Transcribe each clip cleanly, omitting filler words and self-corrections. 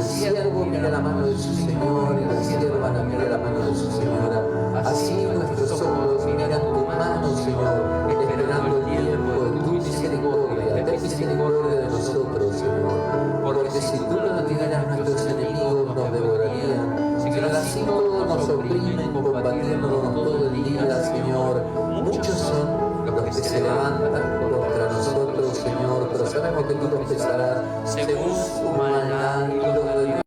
siervo mira la mano de su Señor y la sierva mira la mano de su Señora. Así nuestros ojos miran tu mano, Señor, esperando el tiempo de tu misericordia. Ten misericordia de nosotros, Señor, porque si tú no nos dieras, nuestros enemigos nos devorarían. Si así todos nos oprimen, combatiéndonos todo el día, Señor. Muchos son los que se levantan contra nosotros, Señor, pero sabemos que tú los pesarás según su maldad y los de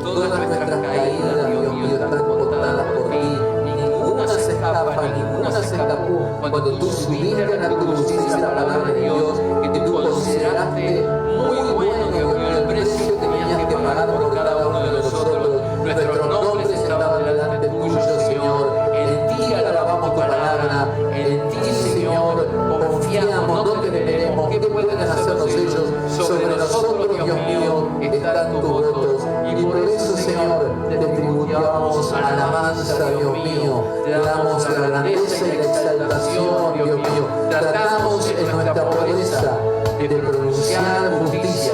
todas nuestras caídas, Dios mío, están contadas por ti. Ninguna se escapa, ninguna se escapó. Cuando tú subiste a la cruz, dice la palabra de Dios, que tú consideraste muy bueno, Dios mío, el precio que tenías que pagar por cada uno de nosotros. Nuestros nombres estaban delante tuyo, Señor. En ti alabamos tu palabra, en ti, Señor, confiamos, no te temeremos. ¿Qué pueden hacernos ellos? Sobre nosotros, Dios mío, están tus votos. Y por eso, Señor, te tributamos alabanza, Dios mío. Te damos la grandeza y la exaltación, Dios mío. Tratamos en nuestra pobreza de pronunciar justicia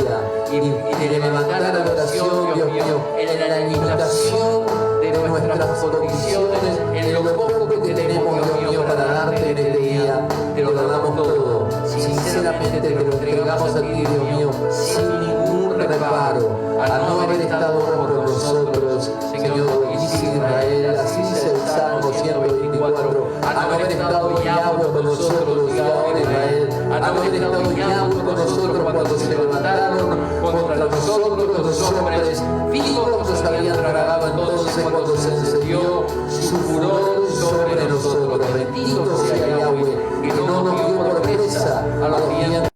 y de levantar adoración, Dios mío, en la limitación de nuestras condiciones, en lo poco que tenemos, Dios mío, para darte en el día. Te lo damos todo, sinceramente te lo entregamos a ti, Dios mío, sin ningún reparo, al no haber estado por nosotros, Señor, dice Israel, así dice el Salmo 124, al no haber estado Yahweh con nosotros, diga ahora Israel, al no haber estado Yahweh con nosotros cuando se levantaron contra nosotros los hombres vivos nos habían tragado, entonces cuando se encendió su furor sobre nosotros. Bendito sea Yahweh, que no nos dio por presa a los dientes,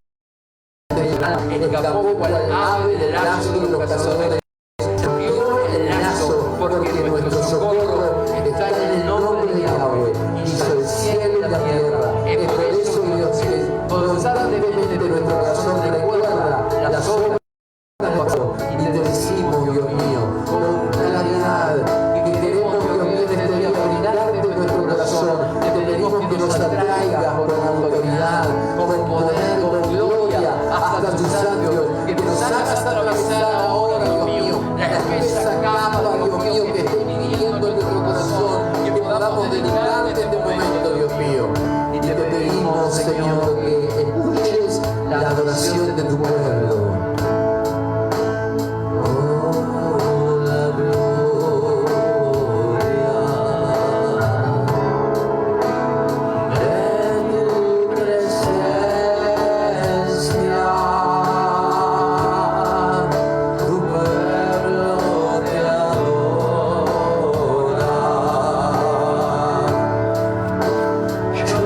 escapó cual ave del lazo de los cazadores. Dio el lazo, porque nuestro socorro está en el nombre de Yahweh, hizo el cielo y la tierra. Es por eso, Dios, que constantemente nuestro corazón recuerda las obras y te decimos, Dios mío, con claridad, y que queremos, Dios mío, en este día brindarte nuestro corazón, que te pedimos que nos atraigas con autoridad, con poder, con gloria, hasta tus santos, que nos hagas atravesar ahora, Dios mío, la espesa capa, Dios mío, que esté viviendo en nuestro corazón, que podamos dedicarte este momento, Dios mío, y te pedimos, Señor, que escuches la adoración de tu pueblo. Yo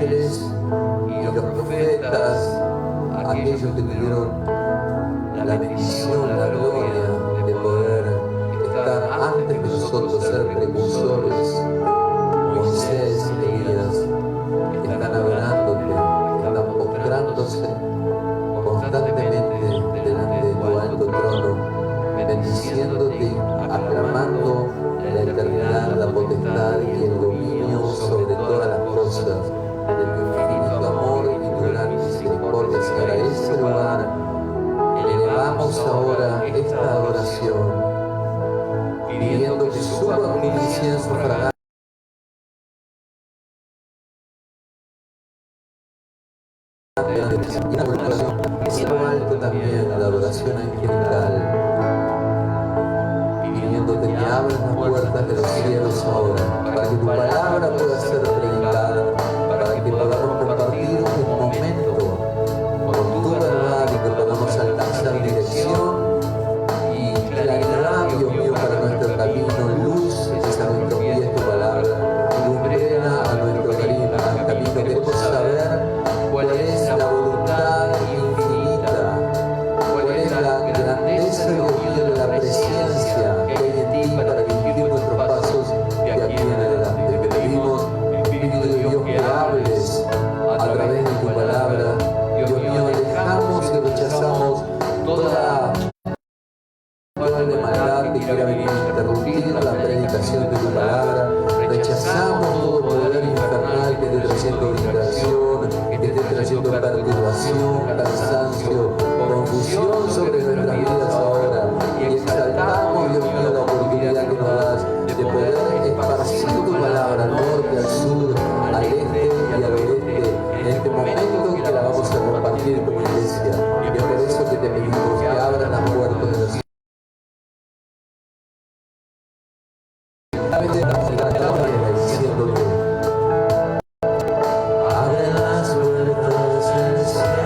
ángeles y los profetas, aquellos que tuvieron la bendición, la gloria de poder estar antes de nosotros, ser precursores, Moisés y Elías, están adorándote, están postrándose constantemente delante de tu alto trono, bendiciéndote y aclamando la eternidad, la potestad y el dominio sobre todas las cosas, de tu infinito amor y tu gran misericordia. Señor, a ese lugar elevamos ahora esta adoración, pidiendo que suba un incienso fragante y una adoración, siendo alto también la adoración angelical, pidiéndote que abras las puertas de los cielos ahora, para que tu palabra pueda ser predicada, para que podamos compartir un momento con tu verdad y que podamos alcanzar dirección y claridad, Dios mío, para nuestro camino. Luz es a nuestros pies tu palabra, ilumina a nuestro camino. Queremos saber cuál es la voluntad infinita, cuál es la grandeza, Dios mío, de la presencia que hay en ti para dirigir nuestros pasos de aquí en adelante. Te pedimos, Espíritu de Dios, que hables a través de tu palabra. Dios mío, alejamos y rechazamos toda de maldad que quiera venir a interrumpir la predicación de tu palabra. Rechazamos todo poder infernal que esté trayendo distracción, que esté trayendo perturbación, cansancio, confusión sobre nuestras vidas ahora. Y exaltamos, Dios mío, la oportunidad que nos das de poder esparcir tu palabra al norte, al sur, al este y al oeste, en este momento que la vamos a compartir como iglesia. Y es por eso que te pedimos que abras las puertas de los cielos. Abre las puertas del cielo,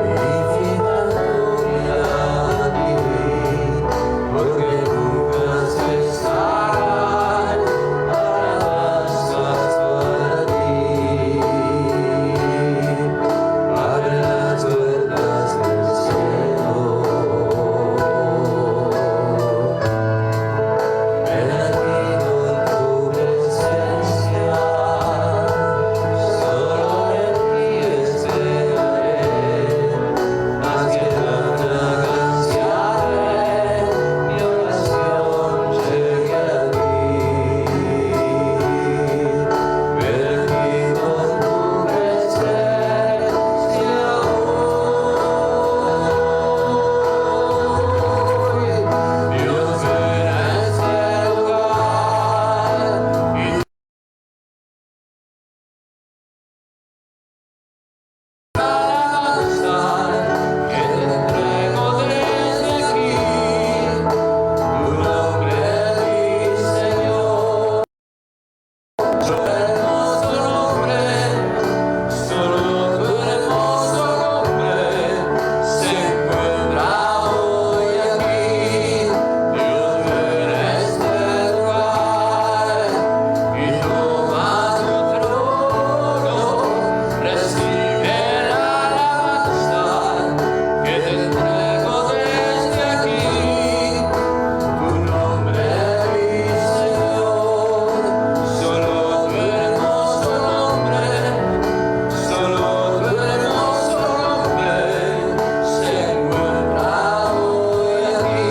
verifica tu mirada aquí, porque nunca cesarán alabanzas para ti. Abre las puertas del cielo. Ven aquí con tu presencia, solo en ti esperaré, más que nada ansiaré, mi oración llegue a ti. Ven aquí con tu presencia hoy, Dios ven a este lugar y alabanza que te entrego desde aquí, tu nombre, mi Señor. Tu hermoso nombre, solo tu hermoso nombre se encuentra hoy aquí. Dios ven a este lugar y toma tu trono, recibe la alabanza que te entrego desde aquí. Tu nombre, mi Señor, solo tu hermoso nombre, solo tu hermoso nombre se encuentra hoy aquí.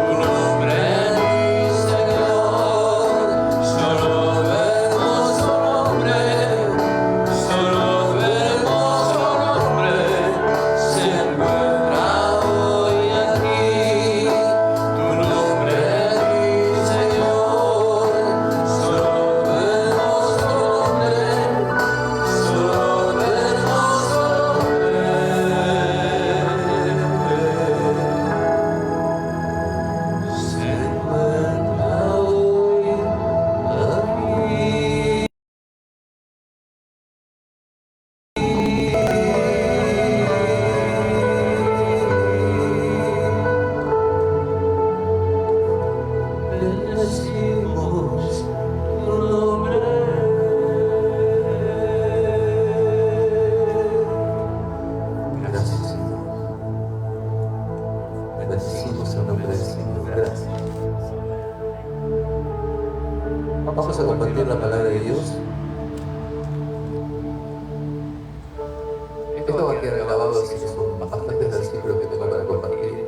Tu nombre, mi Señor, solo tu hermoso nombre, solo tu hermoso nombre se encuentra hoy aquí. Tu nombre, mi Señor, solo tu hermoso nombre, solo tu hermoso nombre se encuentra hoy aquí. Bendecimos tu nombre. Vamos a compartir la palabra de Dios. Esto va a quedar grabado, así que son bastantes versículos que tengo para compartir.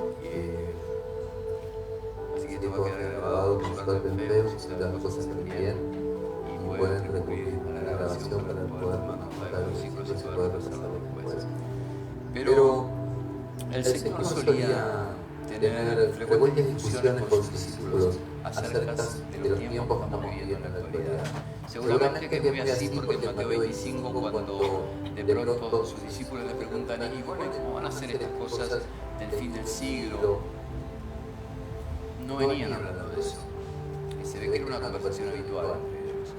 Así que esto va a quedar grabado, que se vuelven feos, si las cosas se bien. Y pueden recurrir a la grabación para poder anotar los versículos y poder pasarlo después. Pero el Señor solía tener frecuentes discusiones con sus discípulos acerca de los tiempos que estamos viviendo en la actualidad. Seguramente que fue así porque en Mateo 25, cuando de pronto sus discípulos le preguntan, y bueno, ¿cómo van a hacer estas cosas del fin del siglo? No venían hablando de eso. Y se ve que era una conversación habitual entre ellos.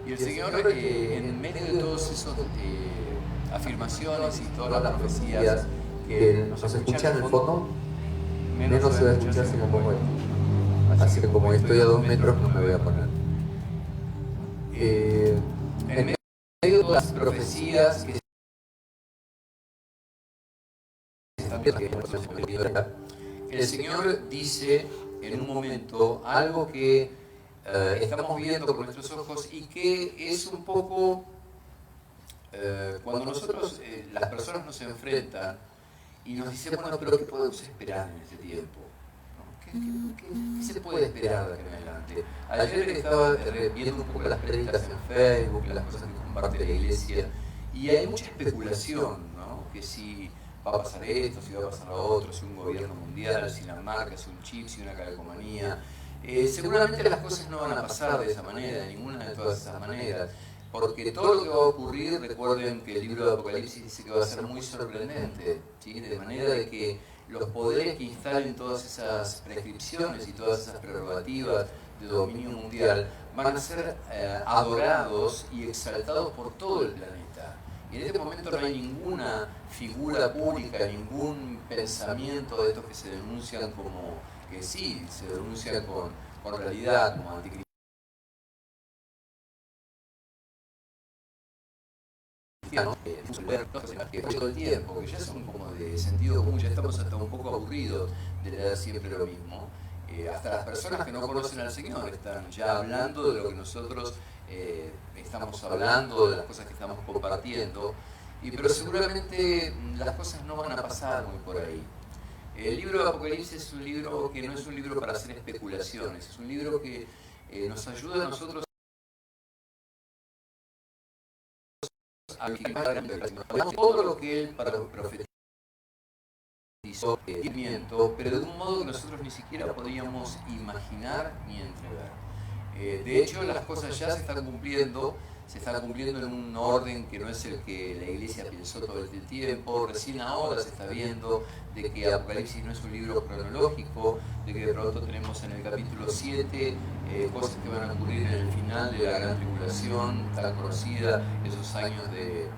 Y el Señor, en medio de todas esas afirmaciones y todas las profecías que nos escuchan en el fondo, menos se va a escuchar si me pongo esto. Así que como estoy a 2 metros no me voy a poner. En medio de todas las profecías que el Señor dice en un momento algo que estamos viendo con nuestros ojos y que es un poco cuando nosotros, las personas nos enfrentan y nos dicen, bueno, pero ¿qué podemos esperar en este tiempo? ¿Qué se puede esperar de aquí en adelante? Ayer estaba viendo un poco las prédicas en Facebook, las cosas que comparte la iglesia, y hay mucha especulación, ¿no? Que si va a pasar esto, si va a pasar lo otro, si un gobierno mundial, si la marca, si un chip, si una calcomanía. Seguramente las cosas no van a pasar de esa manera, de ninguna de todas esas maneras, porque todo lo que va a ocurrir, recuerden que el libro de Apocalipsis dice que va a ser muy sorprendente, ¿sí? De manera de que los poderes que instalen todas esas prescripciones y todas esas prerrogativas de dominio mundial van a ser adorados y exaltados por todo el planeta. Y en este momento no hay ninguna figura pública, ningún pensamiento de estos que se denuncian como, que sí, se denuncian con realidad, como anticristianos, que todo el tiempo, que ya son como de sentido común, ya estamos hasta un poco aburridos de leer siempre lo mismo. Hasta las personas que no conocen al Señor están ya hablando de lo que nosotros estamos hablando, de las cosas que estamos compartiendo, pero seguramente las cosas no van a pasar muy por ahí. El libro de Apocalipsis es un libro que no es un libro para hacer especulaciones, es un libro que nos ayuda a nosotros a todo lo que él profetizó, pero de un modo que nosotros ni siquiera podíamos imaginar ni entrever. De hecho, las cosas ya se están cumpliendo en un orden que no es el que la iglesia pensó todo el tiempo. Recién ahora se está viendo de que Apocalipsis no es un libro cronológico, de que de pronto tenemos en el capítulo 7 cosas que van a ocurrir en el final de la gran tribulación, tan conocida, esos años de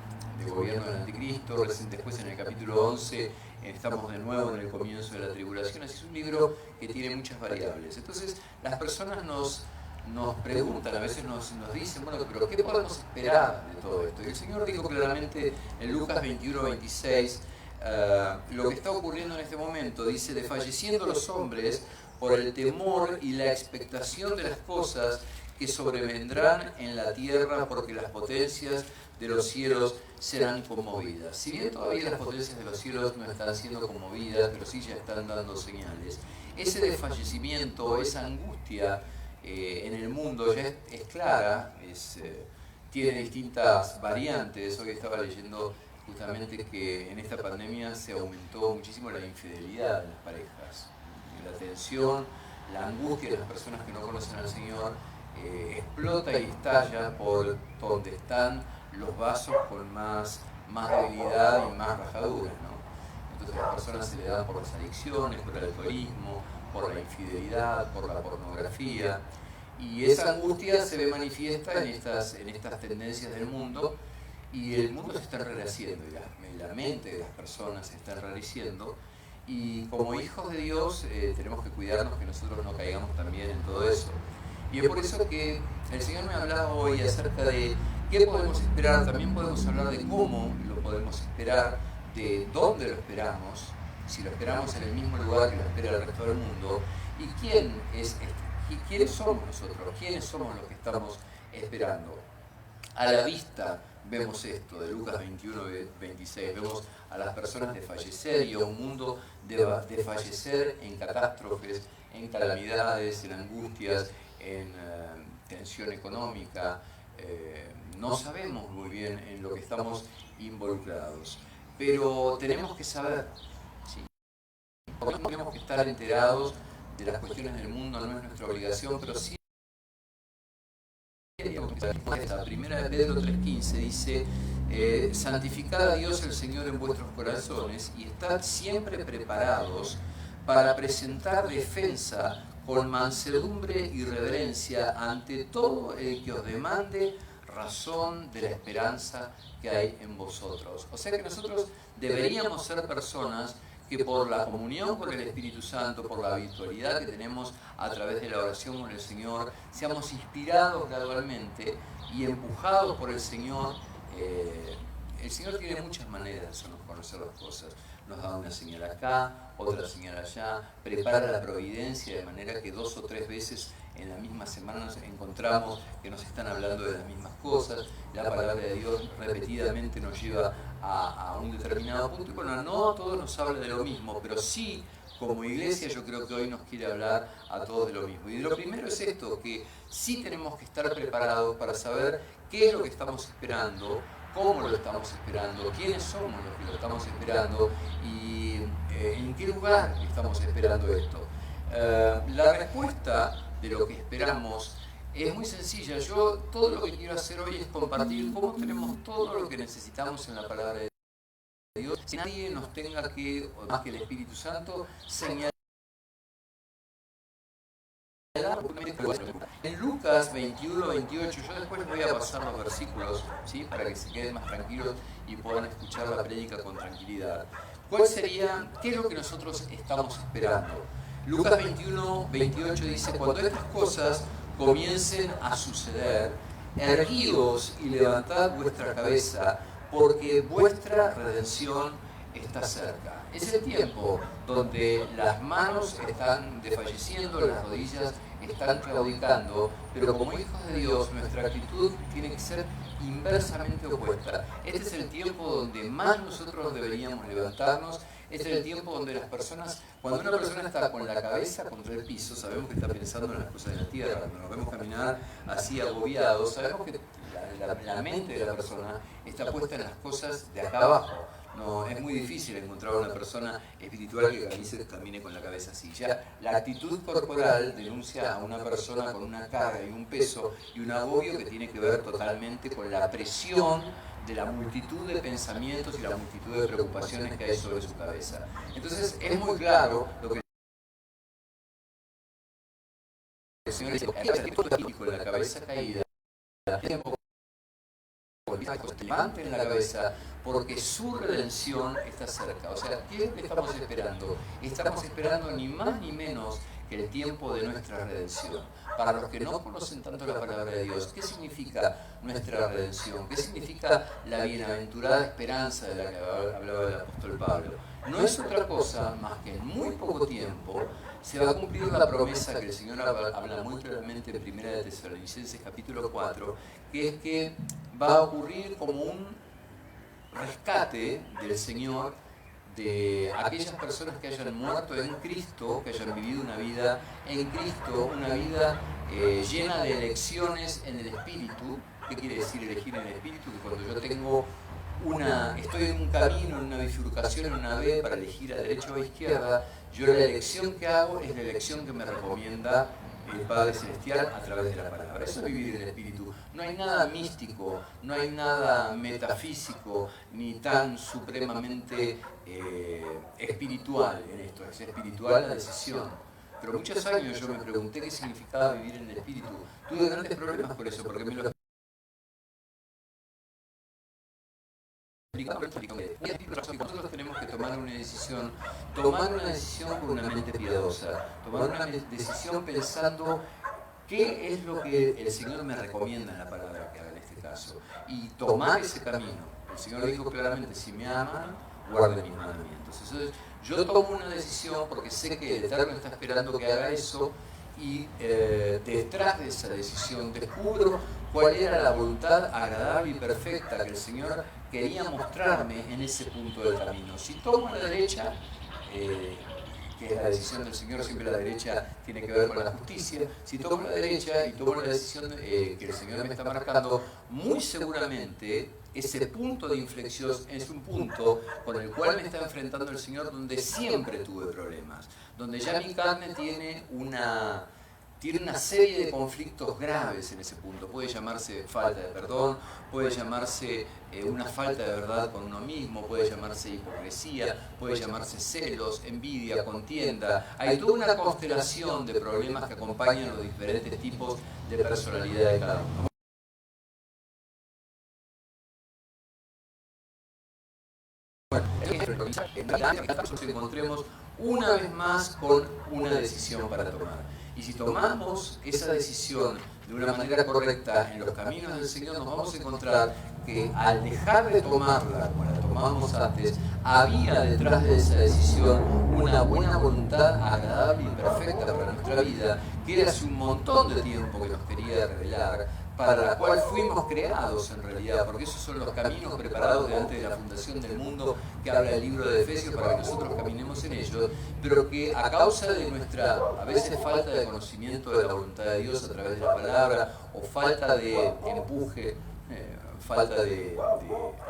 gobierno del anticristo. Después en el capítulo 11 estamos de nuevo en el comienzo de la tribulación. Así es un libro que tiene muchas variables. Entonces las personas nos preguntan, a veces nos dicen, bueno, pero ¿qué podemos esperar de todo esto? Y el Señor dijo claramente en Lucas 21:26, lo que está ocurriendo en este momento, dice, desfalleciendo los hombres por el temor y la expectación de las cosas que sobrevendrán en la tierra, porque las potencias de los cielos serán conmovidas. Si bien todavía las potencias de los cielos no están siendo conmovidas, pero sí ya están dando señales, ese desfallecimiento, esa angustia en el mundo ya es clara, tiene distintas variantes. Hoy estaba leyendo justamente que en esta pandemia se aumentó muchísimo la infidelidad de las parejas, la tensión, la angustia de las personas que no conocen al Señor explota y estalla por donde están los vasos con más debilidad y más rajaduras, ¿no? Entonces las personas se le dan por las adicciones, por el alcoholismo, por la infidelidad, por la pornografía, y esa angustia se ve manifiesta en estas tendencias del mundo, y el mundo se está enrareciendo, y la mente de las personas se está enrareciendo, y como hijos de Dios tenemos que cuidarnos que nosotros no caigamos también en todo eso. Y es por eso que el Señor me hablaba hoy acerca de qué podemos esperar. También podemos hablar de cómo lo podemos esperar, de dónde lo esperamos, si lo esperamos en el mismo lugar que lo espera el resto del mundo, y quién es ¿quiénes somos nosotros? ¿Quiénes somos los que estamos esperando? A la vista vemos esto de Lucas 21, 26, vemos a las personas desfallecer y a un mundo desfallecer en catástrofes, en calamidades, en angustias, en tensión económica. No sabemos muy bien en lo que estamos involucrados, pero tenemos que saber, ¿sí? Tenemos que estar enterados de las cuestiones del mundo, no es nuestra obligación, pero sí. La primera de Pedro 3:15 dice: santificad a Dios el Señor en vuestros corazones y estad siempre preparados para presentar defensa con mansedumbre y reverencia ante todo el que os demande razón de la esperanza que hay en vosotros. O sea que nosotros deberíamos ser personas que por la comunión con el Espíritu Santo, por la habitualidad que tenemos a través de la oración con el Señor, seamos inspirados gradualmente y empujados por el Señor. El Señor tiene muchas maneras de hacernos conocer las cosas. Nos da una señal acá, otra señal allá, prepara la providencia de manera que 2 o 3 veces en la misma semana nos encontramos que nos están hablando de las mismas cosas. La palabra de Dios repetidamente nos lleva a un determinado punto. Y bueno, no todos nos habla de lo mismo, pero sí, como iglesia, yo creo que hoy nos quiere hablar a todos de lo mismo. Y lo primero es esto, que sí tenemos que estar preparados para saber qué es lo que estamos esperando, cómo lo estamos esperando, quiénes somos los que lo estamos esperando y en qué lugar estamos esperando esto. La respuesta de lo que esperamos es muy sencilla. Yo todo lo que quiero hacer hoy es compartir cómo tenemos todo lo que necesitamos en la palabra de Dios. Si nadie nos tenga que, o más que el Espíritu Santo, señalar. En Lucas 21, 28, yo después voy a pasar los versículos, ¿sí? Para que se queden más tranquilos y puedan escuchar la prédica con tranquilidad. ¿Cuál sería, qué es lo que nosotros estamos esperando? Lucas 21, 28 dice: cuando estas cosas comiencen a suceder, erguíos y levantad vuestra cabeza, porque vuestra redención está cerca. Es el tiempo donde las manos están desfalleciendo, las rodillas están claudicando, pero como hijos de Dios nuestra actitud tiene que ser inversamente opuesta. Este es el tiempo donde más nosotros deberíamos levantarnos. Este es el tiempo donde las personas, cuando una persona está con la cabeza contra el piso, sabemos que está pensando en las cosas de la tierra. Cuando nos vemos caminar así agobiados, sabemos que la mente de la persona está puesta en las cosas de acá abajo. No, es muy difícil encontrar una persona espiritual que camine con la cabeza así. Ya la actitud corporal denuncia a una persona con una carga y un peso y un agobio que tiene que ver totalmente con la presión de la multitud de pensamientos y la multitud de preocupaciones que hay sobre su cabeza. Entonces es muy claro lo que el Señor dice: con la cabeza caída, levanten la cabeza porque su redención está cerca. O sea, ¿qué es lo que estamos esperando? Estamos esperando ni más ni menos que el tiempo de nuestra redención. Para los que no conocen tanto la palabra de Dios, ¿qué significa nuestra redención? ¿Qué significa la bienaventurada esperanza de la que hablaba el apóstol Pablo? No es otra cosa más que en muy poco tiempo se va a cumplir la promesa que el Señor habla muy claramente en 1 de Tesalonicenses capítulo 4, que es que va a ocurrir como un rescate del Señor de aquellas personas que hayan muerto en Cristo, que hayan vivido una vida en Cristo, una vida llena de elecciones en el Espíritu. ¿Qué quiere decir elegir en el Espíritu? Que cuando yo tengo estoy en un camino, en una bifurcación, en una B para elegir a derecha o a izquierda, yo la elección que hago es la elección que me recomienda el Padre Celestial a través de la palabra. Eso es vivir en el Espíritu. No hay nada místico, no hay nada metafísico, ni tan supremamente espiritual en esto. Es espiritual la decisión. Pero muchos años yo me pregunté qué significaba vivir en el Espíritu. Tuve grandes problemas por eso, porque me lo nosotros tenemos que tomar una decisión con una mente piadosa, tomar una decisión pensando qué es lo que el Señor me recomienda en la palabra que haga en este caso, y tomar ese camino. El Señor dijo claramente: si me aman, guarden mis mandamientos. Entonces yo tomo una decisión porque sé que el Eterno está esperando que haga eso, y detrás de esa decisión descubro cuál era la voluntad agradable y perfecta que el Señor quería mostrarme en ese punto del camino. Si tomo la derecha, que es la decisión del Señor, siempre la derecha tiene que ver con la justicia, si tomo la derecha y tomo la decisión que el Señor me está marcando, muy seguramente ese punto de inflexión es un punto con el cual me está enfrentando el Señor donde siempre tuve problemas, donde ya mi carne tiene una serie de conflictos graves en ese punto. Puede llamarse falta de perdón, puede llamarse una falta de verdad con uno mismo, puede llamarse hipocresía, puede llamarse celos, envidia, contienda. Hay toda una constelación de problemas que acompañan los diferentes tipos de personalidad de cada uno. Nos encontremos una vez más con una decisión para tomar. Y si tomamos esa decisión de una manera correcta en los caminos del Señor, nos vamos a encontrar que al dejar de tomarla como la tomamos antes, había detrás de esa decisión una buena voluntad agradable y perfecta para nuestra vida, que era hace un montón de tiempo que nos quería revelar, para la cual fuimos creados en realidad, porque esos son los caminos preparados de antes de la fundación del mundo que habla el libro de Efesios para que nosotros caminemos en ellos, pero que a causa de nuestra a veces falta de conocimiento de la voluntad de Dios a través de la palabra, o falta de empuje, falta de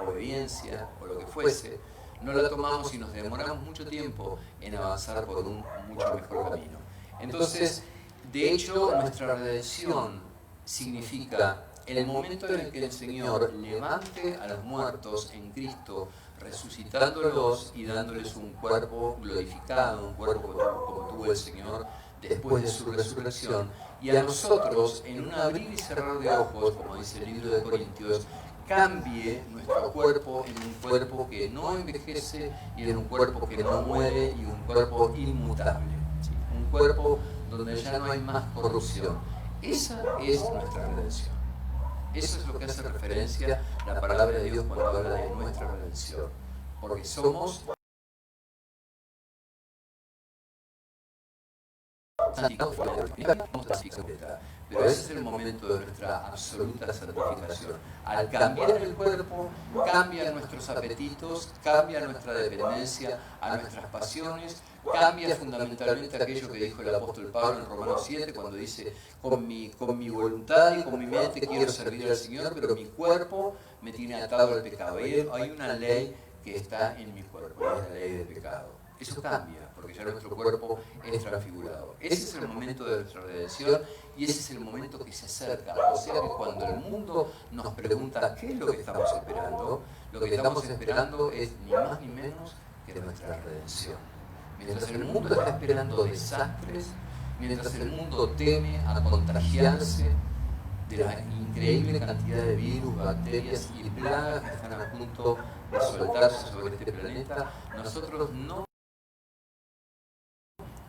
obediencia o lo que fuese, no la tomamos y nos demoramos mucho tiempo en avanzar por un mucho mejor camino. Entonces, de hecho, nuestra redención significa el momento en el que el Señor levante a los muertos en Cristo, resucitándolos y dándoles un cuerpo glorificado, un cuerpo como tuvo el Señor después de su resurrección, y a nosotros, en un abrir y cerrar de ojos, como dice el libro de Corintios, cambie nuestro cuerpo en un cuerpo que no envejece y en un cuerpo que no muere y un cuerpo inmutable, ¿sí? Un cuerpo donde ya no hay más corrupción. Esa es nuestra redención. Eso es lo que hace referencia la palabra de Dios cuando habla de nuestra redención. Porque somos santificados por la completa. Pero ese es el momento de nuestra absoluta santificación. Al cambiar el cuerpo, cambian nuestros apetitos, cambia nuestra dependencia a nuestras pasiones, cambia fundamentalmente aquello que dijo el apóstol Pablo en Romanos 7, cuando dice, con mi voluntad y con mi mente quiero servir al Señor, pero mi cuerpo me tiene atado al pecado. Hay una ley que está en mi cuerpo, es la ley del pecado. Eso cambia, porque ya nuestro cuerpo es transfigurado. Ese es el momento de nuestra redención y ese es el momento que se acerca. O sea que cuando el mundo nos pregunta qué es lo que estamos esperando, lo que estamos esperando es ni más ni menos que nuestra redención. Mientras el mundo está esperando desastres, mientras el mundo teme a contagiarse de la increíble cantidad de virus, bacterias y plagas que están a punto de soltarse sobre este planeta, nosotros no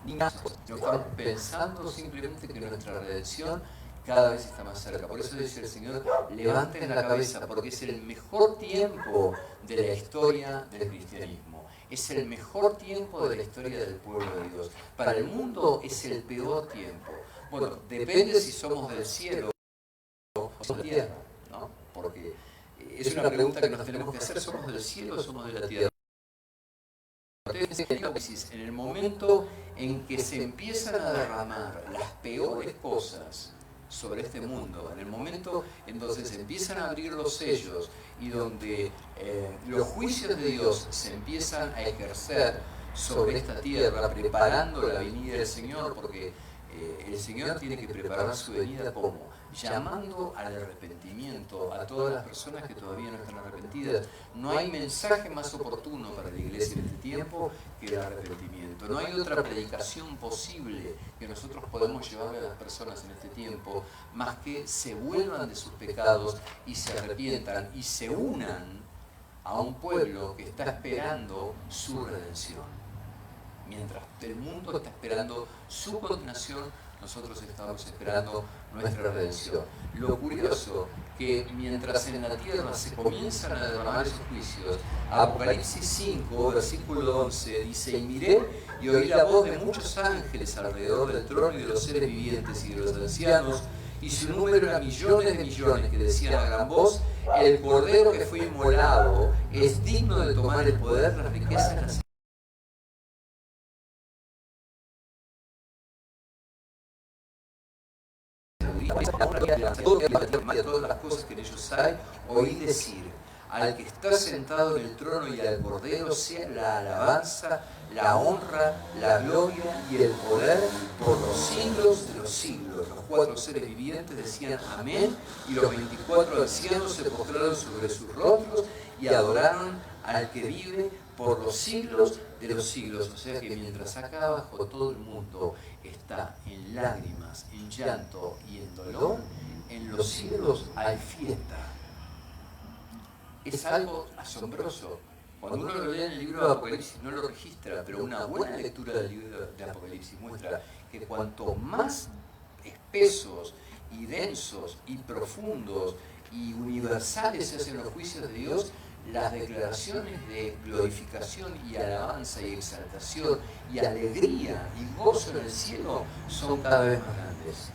estamos pensando simplemente que nuestra redención cada vez está más cerca. Por eso dice el Señor, levanten la cabeza, porque es el mejor tiempo de la historia del cristianismo. Es el mejor tiempo de la historia del pueblo de Dios. Para el mundo es el peor tiempo. Bueno, depende si somos del cielo o de la tierra, ¿no? Porque es una pregunta que nos tenemos que hacer, ¿somos del cielo o somos de la tierra? En el momento en que se empiezan a derramar las peores cosas sobre este mundo, en el momento en donde se empiezan a abrir los sellos y donde los juicios de Dios se empiezan a ejercer sobre esta tierra, preparando la venida del Señor, porque el Señor tiene que preparar su venida como llamando al arrepentimiento a todas las personas que todavía no están arrepentidas. No hay mensaje más oportuno para la iglesia en este tiempo que el arrepentimiento. No hay otra predicación posible que nosotros podemos llevarle a las personas en este tiempo más que se vuelvan de sus pecados y se arrepientan y se unan a un pueblo que está esperando su redención. Mientras el mundo está esperando su condenación, nosotros estamos esperando nuestra redención. Lo curioso que mientras en la tierra se comienzan a derramar esos juicios, Apocalipsis 5, versículo 11, dice: y miré y oí la voz de muchos ángeles alrededor del trono y de los seres vivientes y de los ancianos, y su número era millones de millones, que decían a gran voz: el cordero que fue inmolado es digno de tomar el poder, las riquezas, las todas las cosas que en ellos hay. Oí decir: al que está sentado en el trono y al cordero sea la alabanza, la honra, la gloria y el poder por los siglos de los siglos. Los 4 seres vivientes decían amén, y los 24 ancianos se postraron sobre sus rostros y adoraron al que vive por los siglos de los siglos. O sea que mientras acá abajo todo el mundo está en lágrimas, en llanto y en dolor, en los cielos hay fiesta. Es algo asombroso. Cuando uno lo lee en el libro de Apocalipsis no lo registra, pero una buena lectura del libro de Apocalipsis muestra que cuanto más espesos y densos y profundos y universales se hacen los juicios de Dios, las declaraciones de glorificación y alabanza y exaltación y alegría y gozo en el cielo son cada vez más grandes.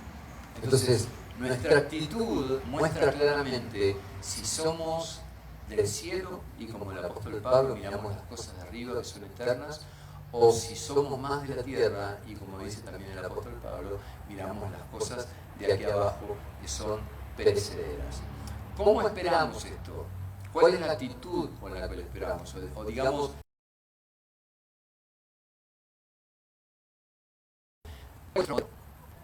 Entonces, nuestra actitud muestra claramente si somos del cielo y, como el apóstol Pablo, miramos las cosas de arriba que son eternas, o si somos más de la tierra y, como dice también el apóstol Pablo, miramos las cosas de aquí abajo que son perecederas. ¿Cómo esperamos esto? ¿Cuál es la actitud con la que lo esperamos? O digamos,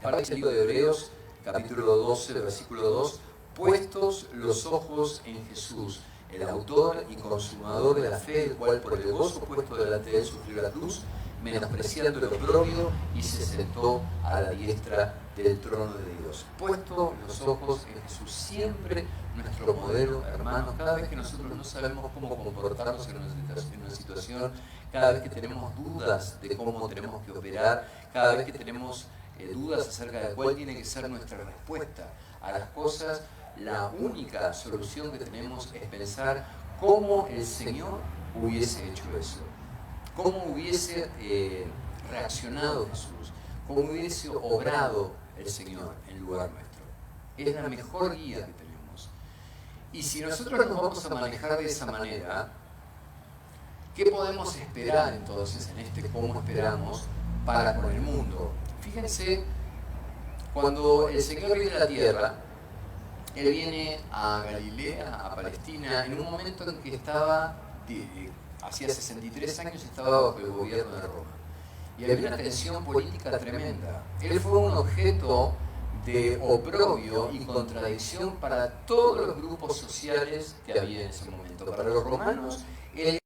para el libro de Hebreos, capítulo 12, versículo 2, puestos los ojos en Jesús, el autor y consumador de la fe, el cual por el gozo puesto delante de él sufrió la cruz, menospreciando el oprobio, y se sentó a la diestra del trono de Dios. Puesto los ojos en Jesús, siempre nuestro modelo, hermanos. Cada vez que nosotros no sabemos cómo comportarnos en una situación, cada vez que tenemos dudas de cómo tenemos que operar, cada vez que tenemos dudas acerca de cuál tiene que ser nuestra respuesta a las cosas, la única solución que tenemos es pensar cómo el Señor hubiese hecho eso, cómo hubiese reaccionado Jesús, cómo hubiese obrado el Señor en lugar nuestro. Es la mejor guía que tenemos. Y si nosotros nos vamos a manejar de esa manera, ¿qué podemos esperar entonces en este cómo esperamos para con el mundo? Fíjense, cuando el Señor viene a la tierra, Él viene a Galilea, a Palestina, en un momento en que estaba, hacía 63 años, estaba bajo el gobierno de Roma. Y había una tensión política tremenda. Él fue un objeto de oprobio y contradicción para todos los grupos sociales que había en ese momento. Para los romanos, él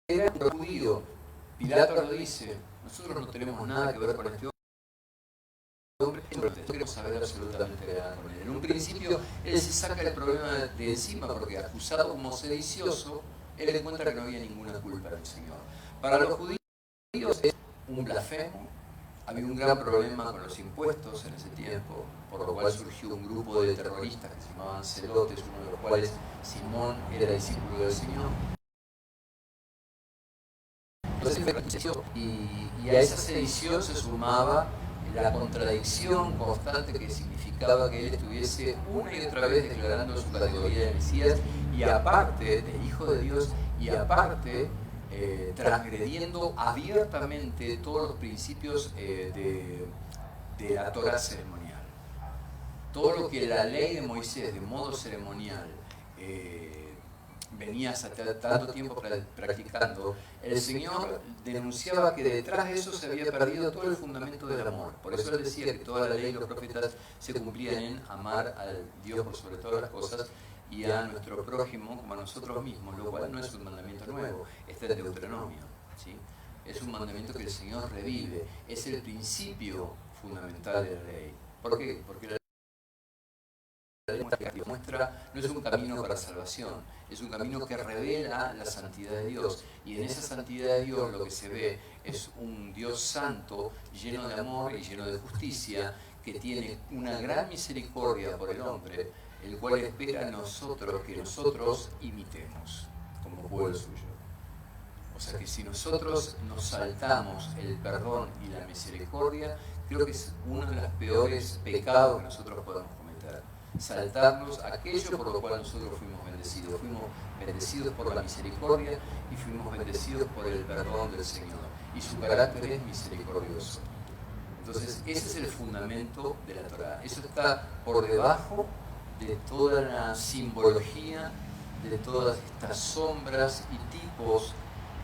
era un judío. Pilato lo dice: nosotros no tenemos nada que ver con este hombre, no queremos saber absolutamente nada con él. En un principio, él se saca el problema de encima porque, acusado como sedicioso, él encuentra que no había ninguna culpa del Señor. Para los judíos es un blasfemo. Había un gran problema con los impuestos en ese tiempo, por lo cual surgió un grupo de terroristas que se llamaban celotes, uno de los cuales, Simón, era discípulo del Señor. Y a esa sedición se sumaba la contradicción constante que significaba que él estuviese una y otra vez declarando su categoría de Mesías, y aparte de Hijo de Dios, y aparte transgrediendo abiertamente todos los principios de la Torá ceremonial. Todo lo que la ley de Moisés, de modo ceremonial, venía hace tanto tiempo practicando, el Señor denunciaba que detrás de eso se había perdido todo el fundamento del amor. Por eso él decía que toda la ley y los profetas se cumplían en amar al Dios por sobre todas las cosas y a nuestro prójimo como a nosotros mismos, lo cual no es un mandamiento nuevo, está en Deuteronomio, ¿sí? Es un mandamiento que el Señor revive, es el principio fundamental de la ley. ¿Por qué? Porque la muestra no es un camino para salvación, es un camino que revela la santidad de Dios, y en esa santidad de Dios lo que se ve es un Dios santo, lleno de amor y lleno de justicia, que tiene una gran misericordia por el hombre, el cual espera a nosotros que nosotros imitemos como pueblo suyo. O sea que si nosotros nos saltamos el perdón y la misericordia, creo que es uno de los peores pecados que nosotros podemos cometer. Saltarnos aquello por lo cual nosotros fuimos bendecidos. Fuimos bendecidos por la misericordia y fuimos bendecidos por el perdón del Señor. Y su carácter es misericordioso. Entonces, ese es el fundamento de la Torá. Eso está por debajo de toda la simbología, de todas estas sombras y tipos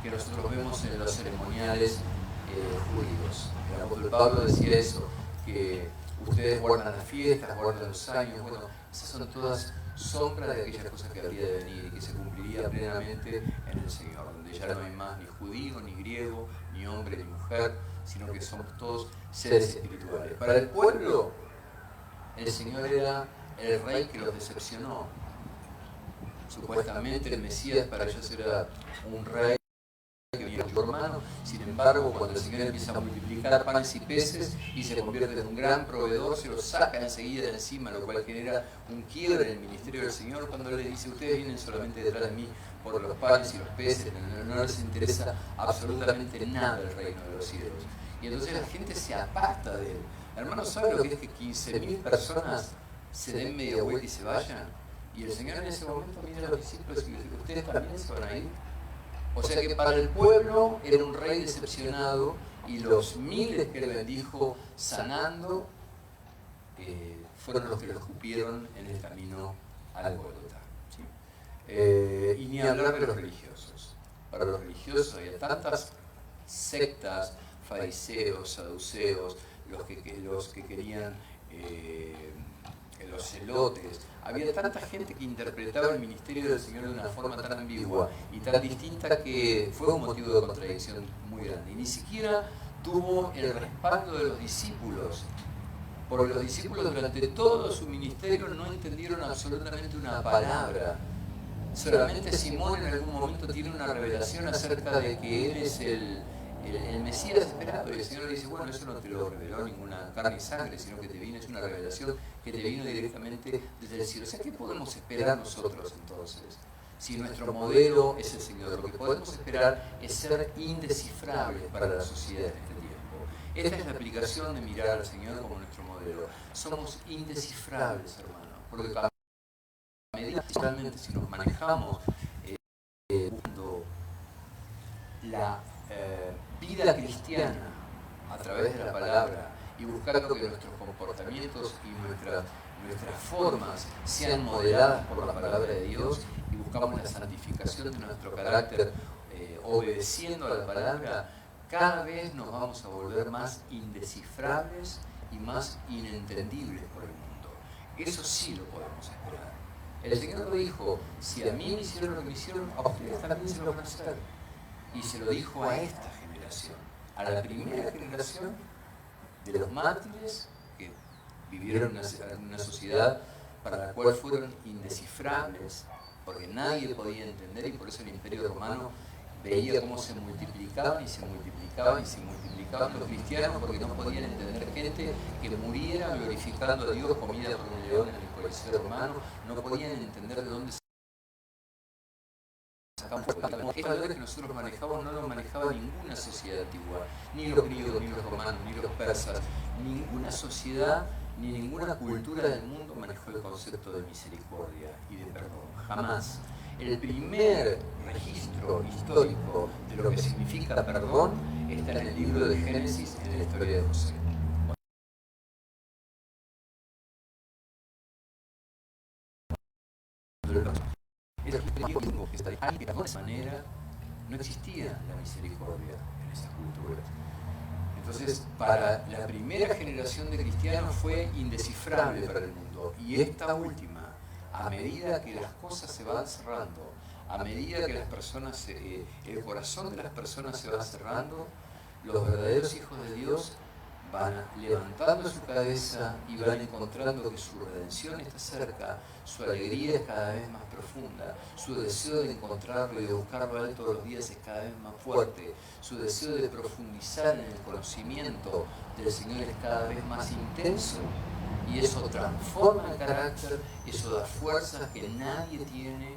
que nosotros vemos en los ceremoniales judíos. El apóstol Pablo decía eso, que ustedes guardan las fiestas, guardan los años, bueno, esas son todas sombras de aquellas cosas que habría de venir y que se cumpliría plenamente en el Señor, donde ya no hay más ni judío, ni griego, ni hombre, ni mujer, sino que somos todos seres espirituales. Para el pueblo, el Señor era el rey que los decepcionó. Supuestamente el Mesías para ellos era un rey que venía con su hermano. Sin embargo, cuando el Señor empieza a multiplicar panes y peces y se convierte en un gran proveedor, se los saca enseguida de encima, lo cual genera un quiebre en el ministerio del Señor cuando le dice: ustedes vienen solamente detrás de mí por los panes y los peces, no les interesa absolutamente nada el reino de los cielos. Y entonces la gente se aparta de él. Hermanos, ¿saben lo que es que 15.000 personas se den media vuelta y se vayan? Y el Señor en ese momento mira a los discípulos y les dice: ¿ustedes también se van a ir? O sea que para el pueblo era un rey decepcionado, y los miles que él bendijo sanando fueron los que lo escupieron en el camino al Gólgota. ¿Sí? Y ni hablar de los religiosos. Para los religiosos había tantas sectas, fariseos, saduceos, los que querían los celotes. Había tanta gente que interpretaba el ministerio del Señor de una forma tan ambigua y tan distinta que fue un motivo de contradicción muy grande. Y ni siquiera tuvo el respaldo de los discípulos, porque los discípulos durante todo su ministerio no entendieron absolutamente una palabra. Solamente Simón en algún momento tiene una revelación acerca de que él es el Mesías esperado, y el Señor le dice: bueno, eso no te lo reveló ninguna carne y sangre, sino que te vino, es una revelación que te vino directamente desde el cielo. O sea, ¿qué podemos esperar nosotros entonces? Si nuestro modelo es el Señor, lo que podemos esperar es ser indescifrables para la sociedad en este tiempo. Esta es la aplicación de mirar al Señor como nuestro modelo. Somos indescifrables, hermanos, porque a medida, principalmente si nos manejamos buscando la vida cristiana a través de la palabra y buscando que nuestros comportamientos y nuestras formas sean modeladas por la palabra de Dios, y buscamos la santificación de nuestro carácter obedeciendo a la palabra, cada vez nos vamos a volver más indescifrables y más inentendibles por el mundo. Eso sí lo podemos esperar. El Señor lo dijo: si a mí me hicieron lo que me hicieron, a ustedes también se lo van a hacer. Y se lo dijo a esta generación, a la primera generación de los mártires que vivieron en una sociedad para la cual fueron indescifrables, porque nadie podía entender, y por eso el Imperio Romano veía cómo se multiplicaban y se multiplicaban y se multiplicaban los cristianos, porque no podían entender gente que muriera glorificando a Dios comida por un león en el Coliseo romano, no podían entender de dónde estos valores que nosotros manejamos no los manejaba ninguna sociedad antigua, ni los griegos, ni los romanos, ni los persas. Ninguna sociedad ni ninguna cultura del mundo manejó el concepto de misericordia y de perdón. Jamás. El primer registro histórico de lo que significa perdón está en el libro de Génesis, en la historia de José. De esa manera no existía la misericordia en esas culturas. Entonces, para la primera generación de cristianos fue indescifrable para el mundo. Y esta última, a medida que las cosas se van cerrando, a medida que las personas el corazón de las personas se va cerrando, los verdaderos hijos de Dios van levantando su cabeza y van encontrando que su redención está cerca, su alegría es cada vez más profunda, su deseo de encontrarlo y de buscarlo a él todos los días es cada vez más fuerte, su deseo de profundizar en el conocimiento del Señor es cada vez más intenso, y eso transforma el carácter, eso da fuerzas que nadie tiene,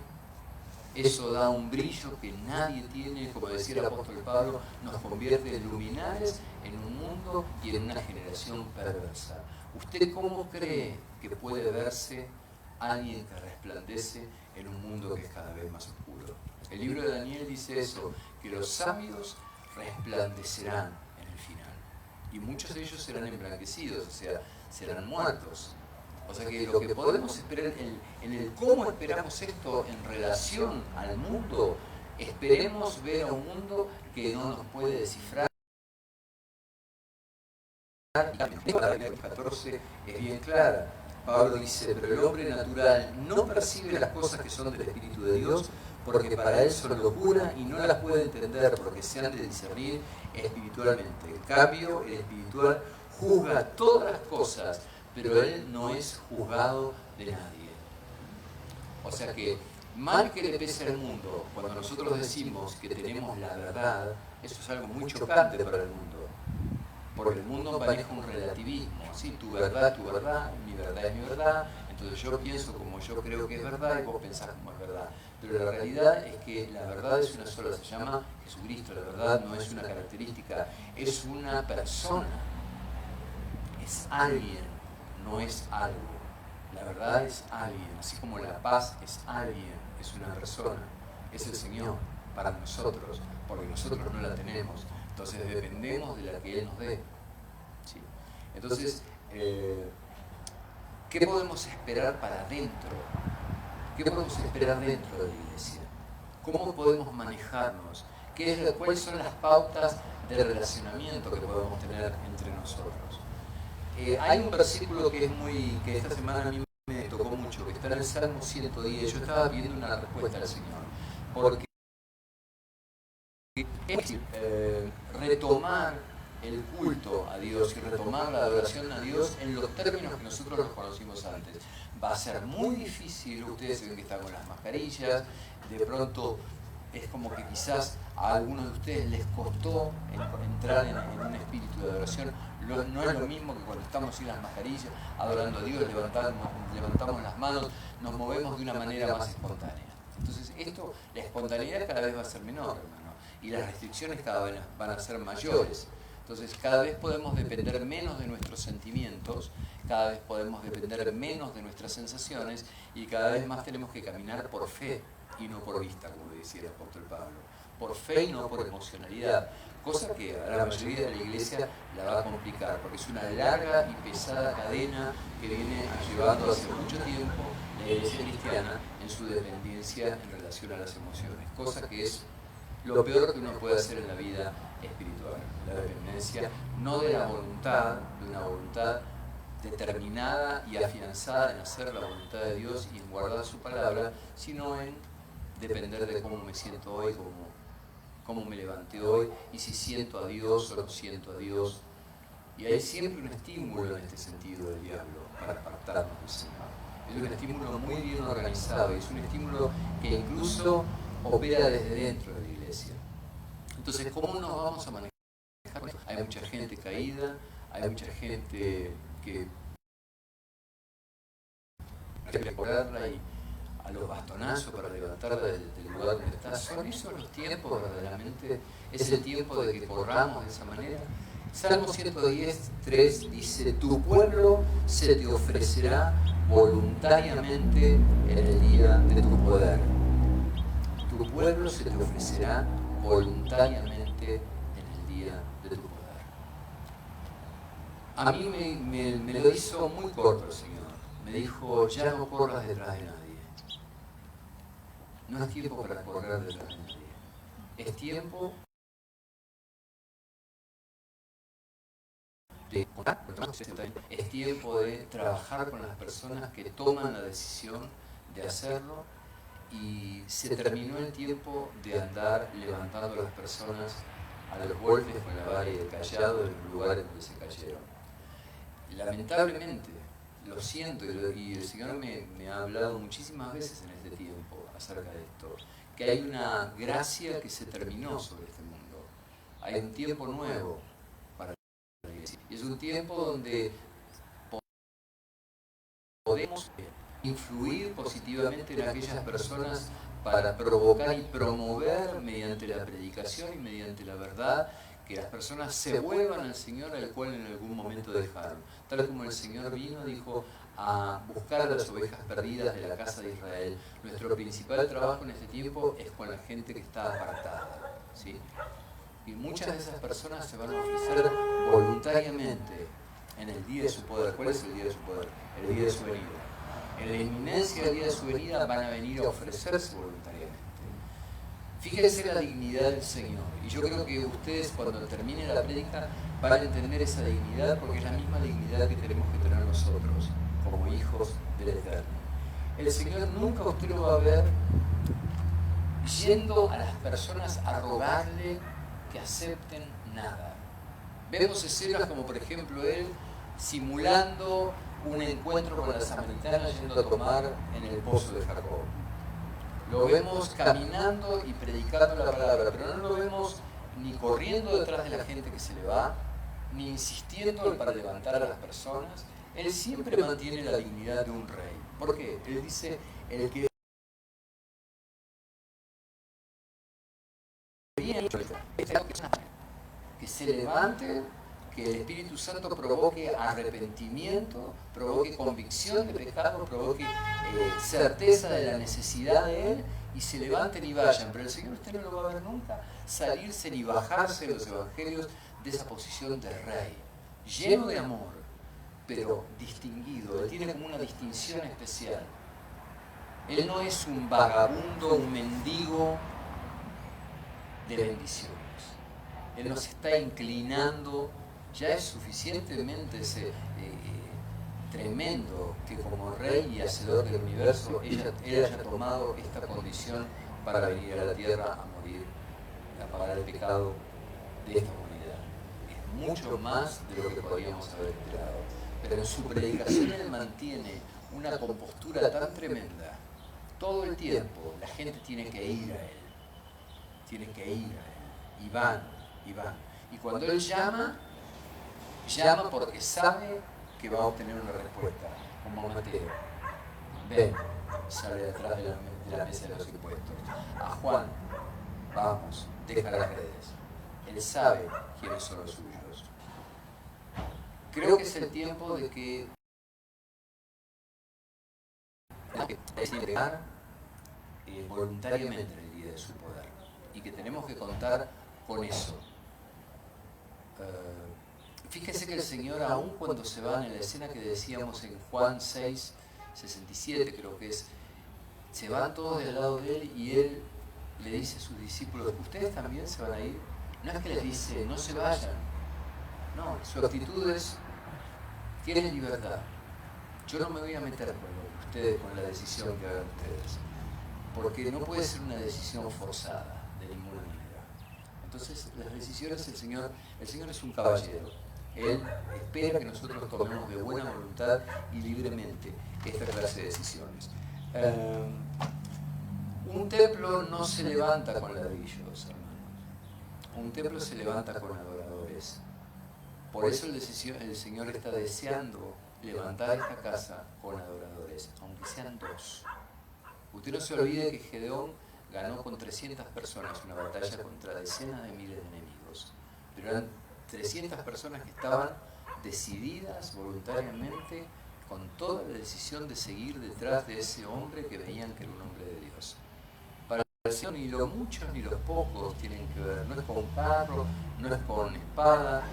eso da un brillo que nadie tiene, como decía el apóstol Pablo, nos convierte en luminares en un mundo y en una generación perversa. ¿Usted cómo cree que puede verse alguien que resplandece en un mundo que es cada vez más oscuro? El libro de Daniel dice eso, que los sabios resplandecerán en el final, y muchos de ellos serán emblanquecidos, o sea, serán muertos. O sea que lo que podemos esperar, en el cómo esperamos esto en relación al mundo, esperemos ver a un mundo que no nos puede descifrar. La 14 es bien clara. Pablo dice, pero el hombre natural no percibe las cosas que son del Espíritu de Dios, porque para él son locura y no las puede entender porque se han de discernir espiritualmente. En cambio, el espiritual juzga todas las cosas, pero él no es juzgado de nadie. O sea que, mal que le pese al mundo, cuando nosotros decimos que tenemos la verdad, eso es algo muy chocante para el mundo. Porque el mundo maneja un relativismo, ¿sí? Tu verdad, mi verdad es mi verdad, entonces yo pienso como yo creo que es verdad y vos pensás como es verdad. Pero la realidad es que la verdad es una sola, se llama Jesucristo, la verdad no es una característica, es una persona, es alguien, no es algo. La verdad es alguien, así como la paz es alguien, es una persona, es el Señor para nosotros, porque nosotros no la tenemos. Entonces dependemos de la que Él nos dé. ¿Sí? Entonces, ¿qué podemos esperar para adentro? ¿Qué podemos esperar dentro de la iglesia? ¿Cómo podemos manejarnos? ¿Cuáles son las pautas de relacionamiento que podemos tener entre nosotros? Hay un versículo que esta semana a mí me tocó mucho, que está en el Salmo 110. Yo estaba pidiendo una respuesta al Señor, porque es retomar el culto a Dios y retomar la adoración a Dios en los términos que nosotros los conocimos antes. Va a ser muy difícil, ustedes ven que están con las mascarillas, de pronto es como que quizás a algunos de ustedes les costó entrar en un espíritu de adoración. No es lo mismo que cuando estamos sin las mascarillas, adorando a Dios, levantamos las manos, nos movemos de una manera más espontánea. Entonces la espontaneidad cada vez va a ser menor, hermano, y las restricciones cada vez van a ser mayores. Entonces cada vez podemos depender menos de nuestros sentimientos, cada vez podemos depender menos de nuestras sensaciones, y cada vez más tenemos que caminar por fe y no por vista, como decía el apóstol Pablo. Por fe y no por emocionalidad, cosa que a la mayoría de la iglesia la va a complicar, porque es una larga y pesada cadena que viene llevando hace mucho tiempo la iglesia cristiana en su dependencia en relación a las emociones, cosa que es lo peor que uno puede hacer en la vida espiritual, la dependencia no de la voluntad, de una voluntad determinada y afianzada en hacer la voluntad de Dios y en guardar su palabra, sino en depender de cómo me siento hoy, cómo me levanté hoy, y si siento a Dios o no siento a Dios. Y hay siempre un estímulo en este sentido del diablo para apartarnos del Señor. Es un estímulo muy bien organizado, es un estímulo que incluso opera desde dentro de la iglesia. Entonces, ¿cómo nos vamos a manejar? Hay mucha gente caída, hay mucha gente que recorrerla y a los bastonazos para levantarla del lugar donde está. ¿Son esos los tiempos verdaderamente? ¿Es el tiempo de que corramos de esa manera? Salmo 110:3 dice, tu pueblo se te ofrecerá voluntariamente en el día de tu poder. Tu pueblo se te ofrecerá voluntariamente en el día de tu poder. A mí me lo hizo muy corto el Señor. Me dijo, ya no corras detrás de nadie. No es tiempo para correr detrás de nadie. Es tiempo es tiempo de trabajar con las personas que toman la decisión de hacerlo, y se terminó el tiempo de andar levantando a las personas a los golpes con la vara y el callado en los lugares donde se cayeron. Lamentablemente, lo siento, y el Señor me ha hablado muchísimas veces en este tiempo acerca de esto, que hay una gracia que se terminó sobre este mundo. Hay un tiempo nuevo para la iglesia. Y es un tiempo donde podemos influir positivamente en aquellas personas para provocar y promover mediante la predicación y mediante la verdad que las personas se vuelvan al Señor al cual en algún momento dejaron. Tal como el Señor vino, dijo, a buscar a las ovejas perdidas de la casa de Israel. Nuestro principal trabajo en este tiempo es con la gente que está apartada, ¿sí? Y muchas de esas personas se van a ofrecer voluntariamente en el día de su poder. ¿Cuál es el día de su poder? El día de su venida. En la inminencia del día de su venida van a venir a ofrecerse voluntariamente. Fíjense la dignidad del Señor. Y yo creo que ustedes cuando termine la prédica van a entender esa dignidad, porque es la misma dignidad que tenemos que tener nosotros como hijos del Eterno. El Señor nunca usted lo va a ver yendo a las personas a rogarle que acepten nada. Vemos escenas como por ejemplo él simulando un encuentro con la samaritana yendo a tomar en el pozo de Jacob. Lo vemos caminando y predicando la palabra, pero no lo vemos ni corriendo detrás de la gente que se le va, ni insistiendo para levantar a las personas. Él siempre mantiene la dignidad de un rey. ¿Por qué? Él dice, el que viene que se levante, que el Espíritu Santo provoque arrepentimiento, provoque convicción de pecado, provoque certeza de la necesidad de Él, y se levanten y vayan. Pero el Señor usted no lo va a ver nunca salirse ni bajarse en los evangelios de esa posición de rey, lleno de amor, pero distinguido. Él tiene como una distinción especial. Él no es un vagabundo, un mendigo de bendiciones. Él nos está inclinando. Ya es suficientemente tremendo que como rey y hacedor del universo él haya tomado esta condición para venir a la tierra a morir, a pagar el pecado de esta humanidad. Es mucho más de lo que podríamos haber esperado. Pero en su predicación él mantiene una compostura tan tremenda. Todo el tiempo la gente tiene que ir a él. Tiene que ir a él. Y van, y van. Y cuando él llama porque sabe que va a obtener una respuesta, como Mateo. Ven, sale detrás de la mesa de los impuestos. A Juan, vamos, deja las redes. Él sabe quiénes son los suyos. Creo que es el tiempo de que entregar voluntariamente el día de su poder, y que tenemos que contar con eso. Fíjese que el Señor, aun cuando se van en la escena que decíamos en Juan 6, 67, creo que es, se van todos del lado de Él y Él le dice a sus discípulos, ¿ustedes también se van a ir? No es que les dice, no se vayan. No, su actitud es, tienen libertad. Yo no me voy a meter con ustedes, con la decisión que hagan ustedes, porque no puede ser una decisión forzada de ninguna manera. Entonces, las decisiones, el Señor es un caballero. Él espera que nosotros tomemos de buena voluntad y libremente esta clase de decisiones. Un templo no se levanta con ladrillos, hermanos. Un templo se levanta con adoradores. Por eso el Señor está deseando levantar esta casa con adoradores, aunque sean dos. Usted no se olvide que Gedeón ganó con 300 personas una batalla contra decenas de miles de enemigos. Pero eran 300 personas que estaban decididas voluntariamente, con toda la decisión de seguir detrás de ese hombre que veían que era un hombre de Dios. Para el Señor ni los muchos ni los pocos tienen que ver, no es con carro, no es con espada.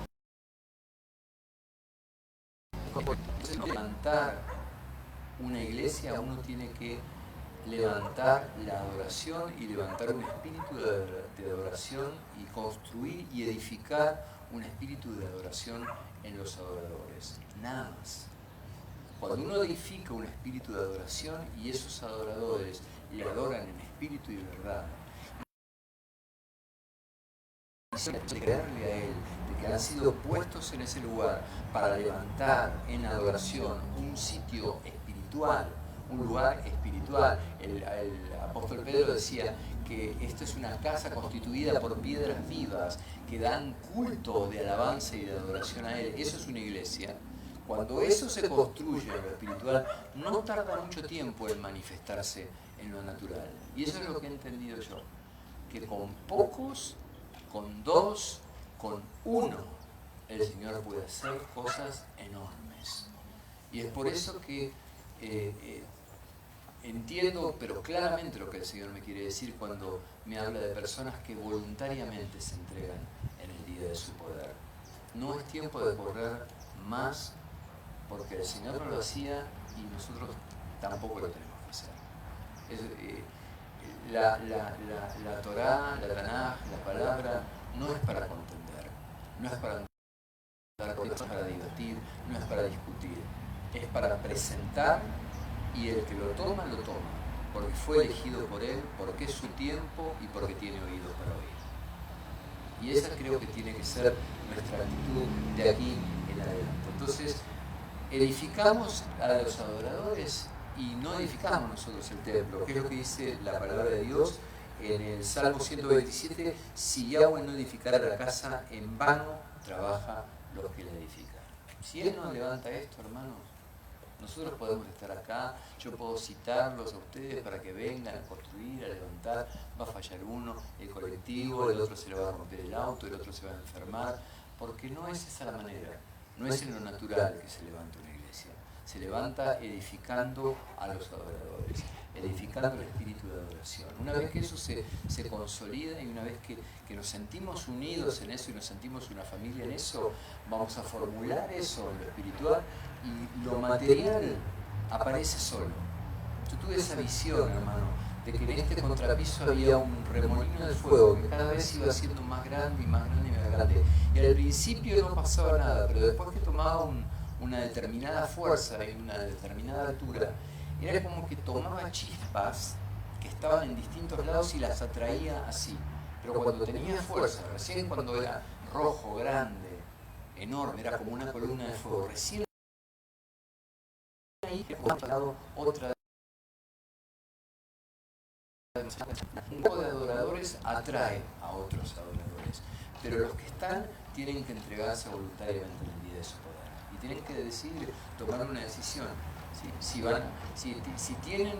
Entonces, levantar una iglesia, uno tiene que levantar la adoración y levantar un espíritu de adoración y construir y edificar un espíritu de adoración en los adoradores. Nada más. Cuando uno edifica un espíritu de adoración y esos adoradores le adoran en espíritu y verdad, de creerle a Él, de que han sido puestos en ese lugar para levantar en adoración un sitio espiritual, un lugar espiritual. El apóstol Pedro decía que esto es una casa constituida por piedras vivas que dan culto de alabanza y de adoración a Él. Eso es una iglesia. Cuando eso se construye en lo espiritual, no tarda mucho tiempo en manifestarse en lo natural. Y eso es lo que he entendido yo, que con pocos, con dos, con uno, el Señor puede hacer cosas enormes. Y es por eso que entiendo, pero claramente lo que el Señor me quiere decir cuando me habla de personas que voluntariamente se entregan en el día de su poder. No es tiempo de correr más, porque el Señor no lo hacía y nosotros tampoco lo tenemos que hacer. La Torá, la Tanaj, la palabra, no es para contender, no es para debatir, no es para discutir, es para presentar, y el que lo toma, porque fue elegido por Él, porque es su tiempo y porque tiene oídos para oír. Y esa creo que tiene que ser nuestra actitud de aquí en adelante. Entonces, edificamos a los adoradores y no edificamos nosotros el templo, que es lo que dice la palabra de Dios en el Salmo 127, si Yahweh no edificara la casa, en vano trabaja los que la edifican. Si Él no levanta esto, hermanos, nosotros podemos estar acá, yo puedo citarlos a ustedes para que vengan a construir, a levantar, va a fallar uno, el colectivo, el otro se le va a romper el auto, el otro se va a enfermar, porque no es esa la manera, no es en lo natural que se levanta una iglesia, se levanta edificando a los adoradores, edificando el espíritu de adoración. Una vez que eso se consolida y una vez que nos sentimos unidos en eso y nos sentimos una familia en eso, vamos a formular eso en lo espiritual y lo material aparece solo. Yo tuve esa visión, hermano, de que en este contrapiso había un remolino de fuego que cada vez iba siendo más grande y más grande y más grande. Y al principio no pasaba nada, pero después que tomaba una determinada fuerza y una determinada altura, era como que tomaba chispas que estaban en distintos lados y las atraía así. Pero cuando tenía fuerza, recién cuando era rojo, grande, enorme, era como una columna de fuego, recién ahí otra. Un grupo de adoradores atrae a otros adoradores, pero los que están tienen que entregarse voluntariamente en el día de su poder y tienen que decidir, tomar una decisión. Si tienen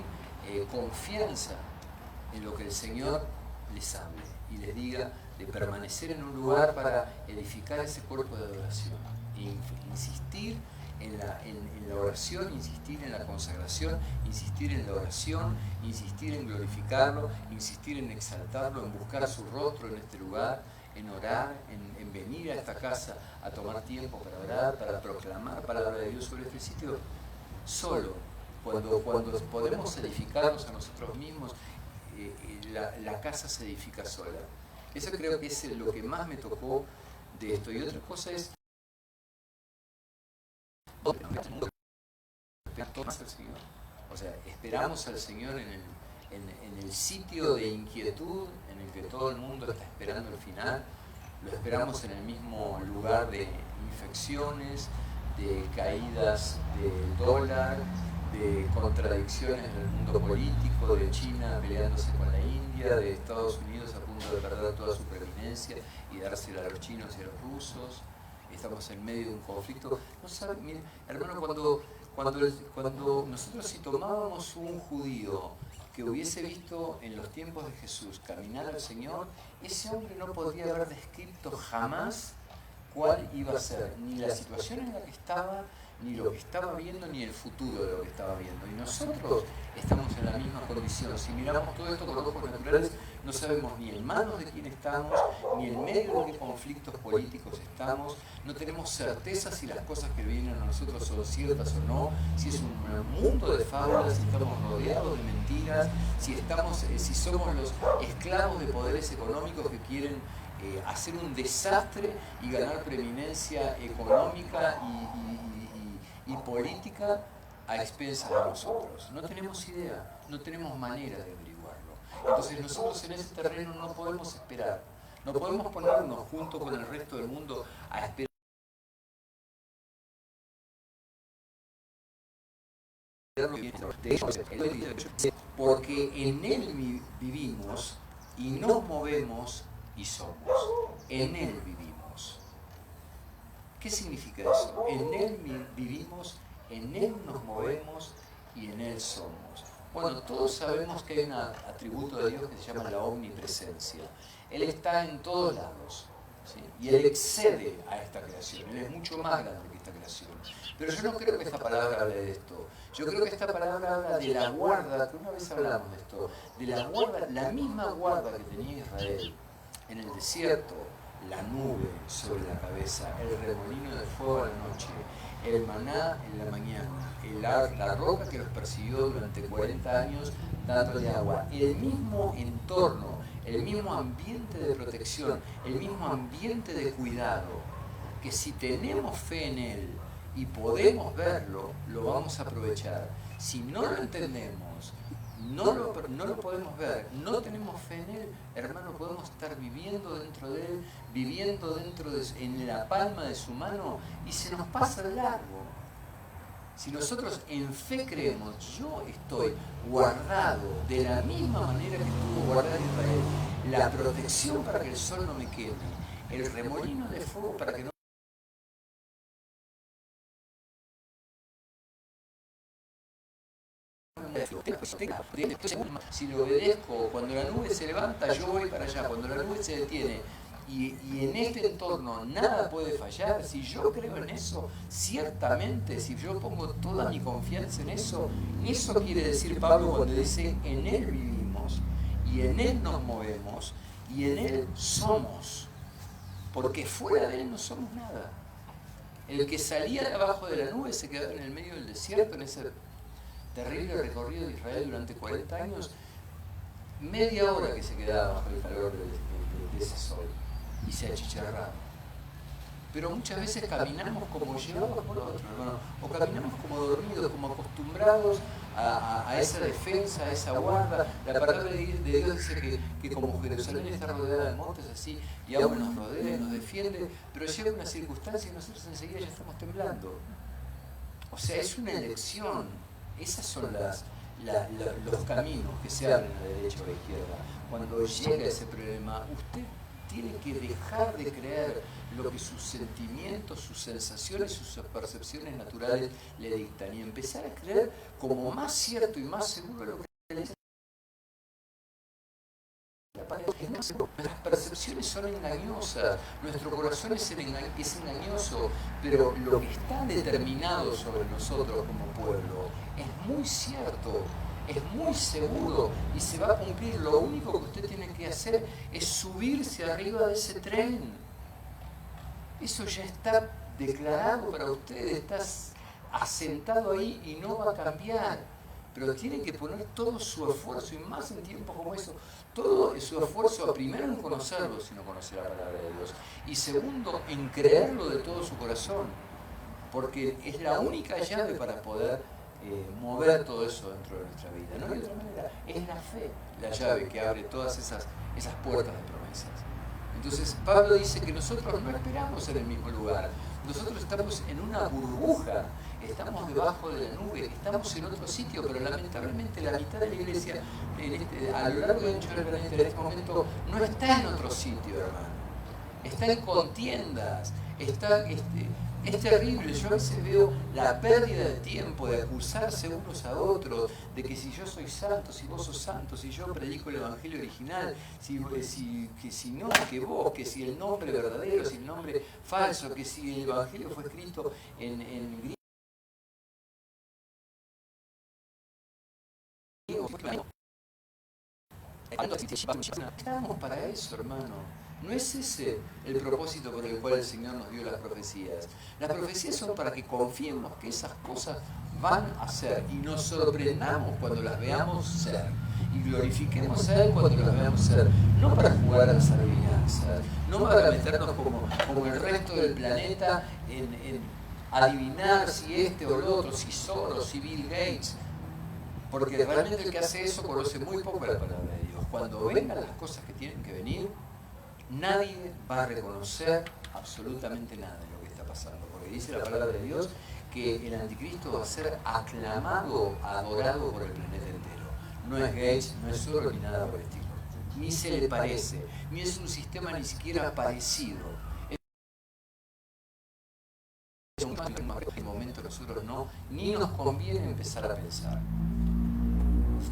confianza en lo que el Señor les hable y les diga de permanecer en un lugar para edificar ese cuerpo de adoración, e insistir en la oración, insistir en la consagración, insistir en la oración, insistir en glorificarlo, insistir en exaltarlo, en buscar su rostro en este lugar, en orar, en venir a esta casa a tomar tiempo para orar, para proclamar palabra de Dios sobre este sitio. Solo cuando podemos edificarnos a nosotros mismos, la casa se edifica sola. Eso creo que es lo que más me tocó de esto. Y otra cosa es esperamos al Señor. O sea, esperamos al Señor en el sitio de inquietud en el que todo el mundo está esperando el final. Lo esperamos en el mismo lugar de infecciones, de caídas del dólar, de contradicciones del mundo político, de China peleándose con la India, de Estados Unidos a punto de perder toda su preeminencia y dársela a los chinos y a los rusos. Estamos en medio de un conflicto. No saben, miren, hermano, cuando nosotros si tomábamos un judío que hubiese visto en los tiempos de Jesús caminar al Señor, ese hombre no podría haber descrito jamás cuál iba a ser, ni la situación en la que estaba, ni lo que estaba viendo, ni el futuro de lo que estaba viendo. Y nosotros estamos en la misma condición. Si miramos todo esto con ojos naturales, no sabemos ni en manos de quién estamos, ni en medio de qué conflictos políticos estamos, no tenemos certeza si las cosas que vienen a nosotros son ciertas o no, si es un mundo de fábulas, si estamos rodeados de mentiras, si somos los esclavos de poderes económicos que quieren hacer un desastre y ganar preeminencia económica y política a expensas de nosotros. No tenemos idea, no tenemos manera de averiguarlo. Entonces nosotros en ese terreno no podemos esperar. No podemos ponernos junto con el resto del mundo a esperar porque en Él vivimos y nos movemos y somos. En Él vivimos. ¿Qué significa eso? En Él vivimos, en Él nos movemos y en Él somos. Bueno, todos sabemos que hay un atributo de Dios que se llama la omnipresencia. Él está en todos lados, ¿sí? Y Él excede a esta creación. Él es mucho más grande que esta creación. Pero yo no creo que esta palabra hable de esto. Yo creo que esta palabra habla de la guarda, que una vez hablamos de esto, de la guarda, la misma guarda que tenía Israel en el desierto, la nube sobre la cabeza, el remolino de fuego a la noche, el maná en la mañana, la roca que los persiguió durante 40 años dándole agua, el mismo entorno, el mismo ambiente de protección, el mismo ambiente de cuidado, que si tenemos fe en Él y podemos verlo, lo vamos a aprovechar. Si no lo entendemos, no lo podemos ver, no tenemos fe en Él, hermano, podemos estar viviendo dentro de Él, viviendo en la palma de su mano y se nos pasa de largo. Si nosotros en fe creemos, yo estoy guardado de la misma manera que estuvo guardado Israel, la protección para que el sol no me queme, el remolino de fuego para que no si le obedezco, cuando la nube se levanta yo voy para allá, cuando la nube se detiene y en este entorno nada puede fallar, si yo creo en eso, ciertamente, si yo pongo toda mi confianza en eso, eso quiere decir Pablo cuando dice en Él vivimos y en Él nos movemos y en Él somos, porque fuera de Él no somos nada. El que salía de abajo de la nube se quedaba en el medio del desierto, en ese terrible recorrido de Israel durante 40 años, media hora que se quedaba bajo el calor de ese sol y se achicharraba. Pero muchas veces caminamos como llevados por otro, hermano, o caminamos como dormidos, como acostumbrados a esa defensa, a esa guarda. La palabra de Dios dice que como Jerusalén está rodeada de montes así, y agua nos rodea y nos defiende, pero llega una circunstancia y nosotros enseguida ya estamos temblando. O sea, es una elección. Esas son los caminos que se abren a la derecha o a la izquierda. Cuando llega ese problema, usted tiene que dejar de creer lo que sus sentimientos, sus sensaciones, sus percepciones naturales le dictan y empezar a creer como más cierto y más seguro lo que le dice. Nuestras percepciones son engañosas, nuestro corazón es engañoso, pero lo que está determinado sobre nosotros como pueblo es muy cierto, es muy seguro y se va a cumplir. Lo único que usted tiene que hacer es subirse arriba de ese tren. Eso ya está declarado para usted, está asentado ahí y no va a cambiar. Pero tiene que poner todo su esfuerzo, y más en tiempos como eso, todo su esfuerzo, primero en conocerlo, si no conoce la palabra de Dios, y segundo, en creerlo de todo su corazón, porque es la única llave para poder mover todo eso dentro de nuestra vida. No hay otra manera, es la fe la llave que abre todas esas puertas de promesas. Entonces Pablo dice que nosotros no esperamos en el mismo lugar, nosotros estamos en una burbuja, estamos debajo de la nube, estamos en otro sitio, pero lamentablemente la mitad de la iglesia a lo largo y ancho del planeta en este momento no está en otro sitio, hermano. Está en contiendas, es terrible. Yo a veces veo la pérdida de tiempo de acusarse unos a otros, de que si yo soy santo, si vos sos santo, si yo predico el evangelio original, que si no, que vos, que si el nombre verdadero, si el nombre falso, que si el evangelio fue escrito en griego. Estamos para eso, hermano. No es ese el propósito por el cual el Señor nos dio las profecías. Las profecías son para que confiemos que esas cosas van a ser y nos sorprendamos cuando las veamos ser y glorifiquemos a Él cuando las veamos ser. No para jugar a las adivinanzas, no para meternos como el resto del planeta en adivinar si este o el otro, si Soros, si Bill Gates. Porque realmente el que hace eso conoce muy poco la palabra de Dios. Cuando vengan las cosas que tienen que venir, nadie va a reconocer absolutamente nada de lo que está pasando, porque dice la palabra de Dios que el anticristo va a ser aclamado, adorado por el planeta entero. No es Gates, no es solo ni nada por el estilo, ni se le parece, ni es un sistema ni siquiera parecido. Es un momento que nosotros no, ni nos conviene empezar a pensar.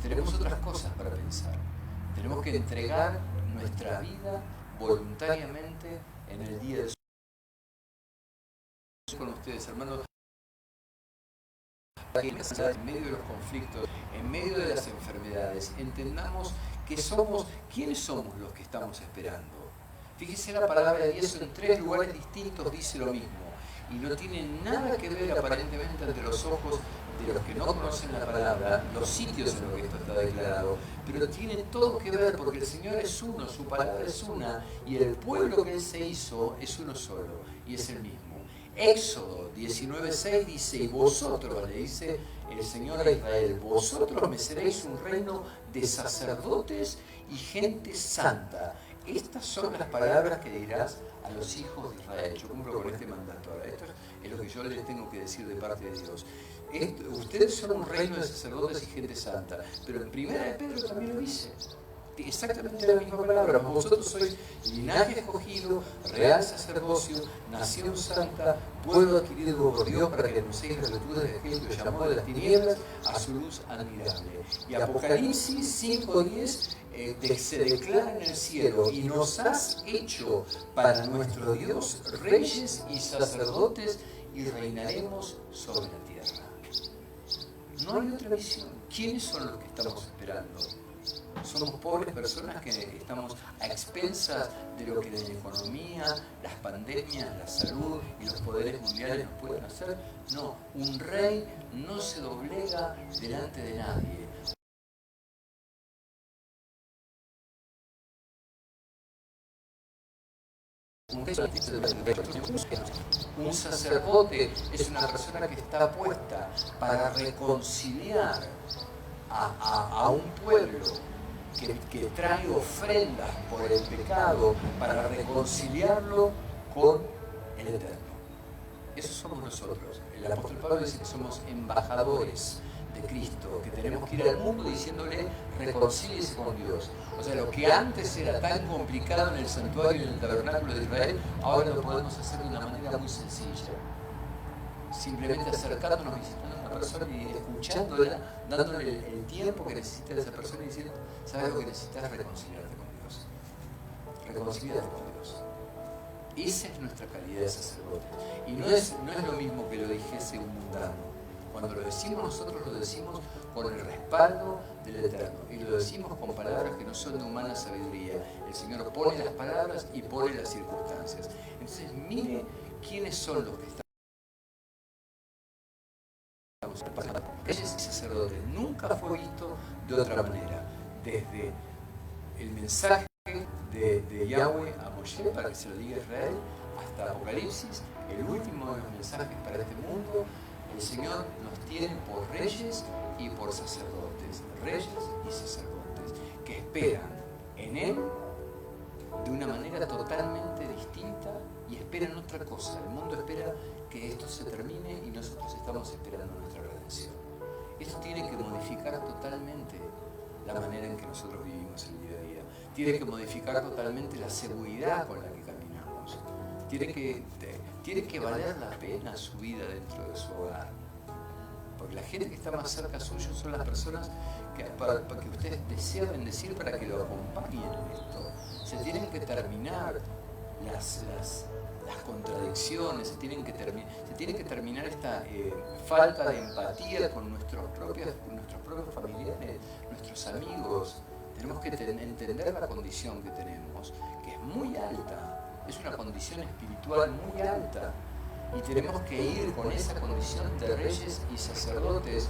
Tenemos otras cosas para pensar. Tenemos que entregar nuestra vida voluntariamente en el día de su con ustedes, hermanos, que en medio de los conflictos, en medio de las enfermedades, entendamos que somos, ¿quiénes somos los que estamos esperando? Fíjese la palabra de Dios, en 3 lugares distintos dice lo mismo, y no tiene nada que ver aparentemente ante los ojos de los que no conocen la palabra, los sitios en los que esto está declarado, pero tiene todo que ver porque el Señor es uno, su palabra es una, y el pueblo que Él se hizo es uno solo, y es el mismo. Éxodo 19:6 dice, y vosotros, le dice el Señor a Israel, vosotros me seréis un reino de sacerdotes y gente santa. Estas son las palabras que dirás a los hijos de Israel. Yo cumplo con este mandato. Ahora, esto es lo que yo les tengo que decir de parte de Dios. Ustedes son un reino de sacerdotes y gente santa, pero en 1 de Pedro también lo dice. Exactamente la misma palabra. Vosotros sois linaje escogido, real sacerdocio, nación santa, pueblo adquirido por Dios para que anunciéis las virtudes de aquel que os llamó de las tinieblas a su luz admirable. Y Apocalipsis 5:10 se declara en el cielo, y nos has hecho para nuestro Dios reyes y sacerdotes y reinaremos sobre la tierra. No hay otra visión. ¿Quiénes son los que estamos esperando? Somos pobres personas que estamos a expensas de lo que la economía, las pandemias, la salud y los poderes mundiales nos pueden hacer. No, un rey no se doblega delante de nadie. Un sacerdote es una persona que está puesta para reconciliar a un pueblo que trae ofrendas por el pecado para reconciliarlo con el Eterno. Eso somos nosotros. El apóstol Pablo dice que somos embajadores de Cristo, que tenemos que ir al mundo diciéndole reconcíliese con Dios. O sea, lo que antes era tan complicado en el santuario y en el tabernáculo de Israel, ahora lo podemos hacer de una manera muy sencilla. Simplemente acercándonos, visitando a una persona y escuchándola, dándole el tiempo que necesita esa persona y diciendo, ¿sabes lo que necesitas? Reconciliarte con Dios. Reconciliarte con Dios. Esa es nuestra calidad de sacerdote. Y no es lo mismo que lo dijese un mundano. Cuando lo decimos nosotros lo decimos con el respaldo del Eterno. Y lo decimos con palabras que no son de humana sabiduría. El Señor pone las palabras y pone las circunstancias. Entonces mire quiénes son los que están. Reyes y sacerdotes. Nunca fue visto de otra manera. Desde el mensaje de Yahweh a Moshe para que se lo diga a Israel, hasta Apocalipsis, el último de los mensajes para este mundo, el Señor nos tiene por reyes y por sacerdotes. Reyes y sacerdotes que esperan en Él de una manera totalmente distinta y esperan otra cosa. El mundo espera que esto se termine y nosotros estamos esperando nuestra redención. Esto tiene que modificar totalmente la manera en que nosotros vivimos el día a día. Tiene que modificar totalmente la seguridad con la que caminamos. Tiene que valer la pena su vida dentro de su hogar. Porque la gente que está más cerca suyo son las personas para que ustedes desean bendecir para que lo acompañen en esto. Se tienen que terminar las contradicciones, se tiene que terminar esta falta de empatía con nuestros propios familiares, nuestros amigos. Tenemos que entender la condición que tenemos, que es muy alta, es una condición espiritual muy alta, y tenemos que ir con esa condición de reyes y sacerdotes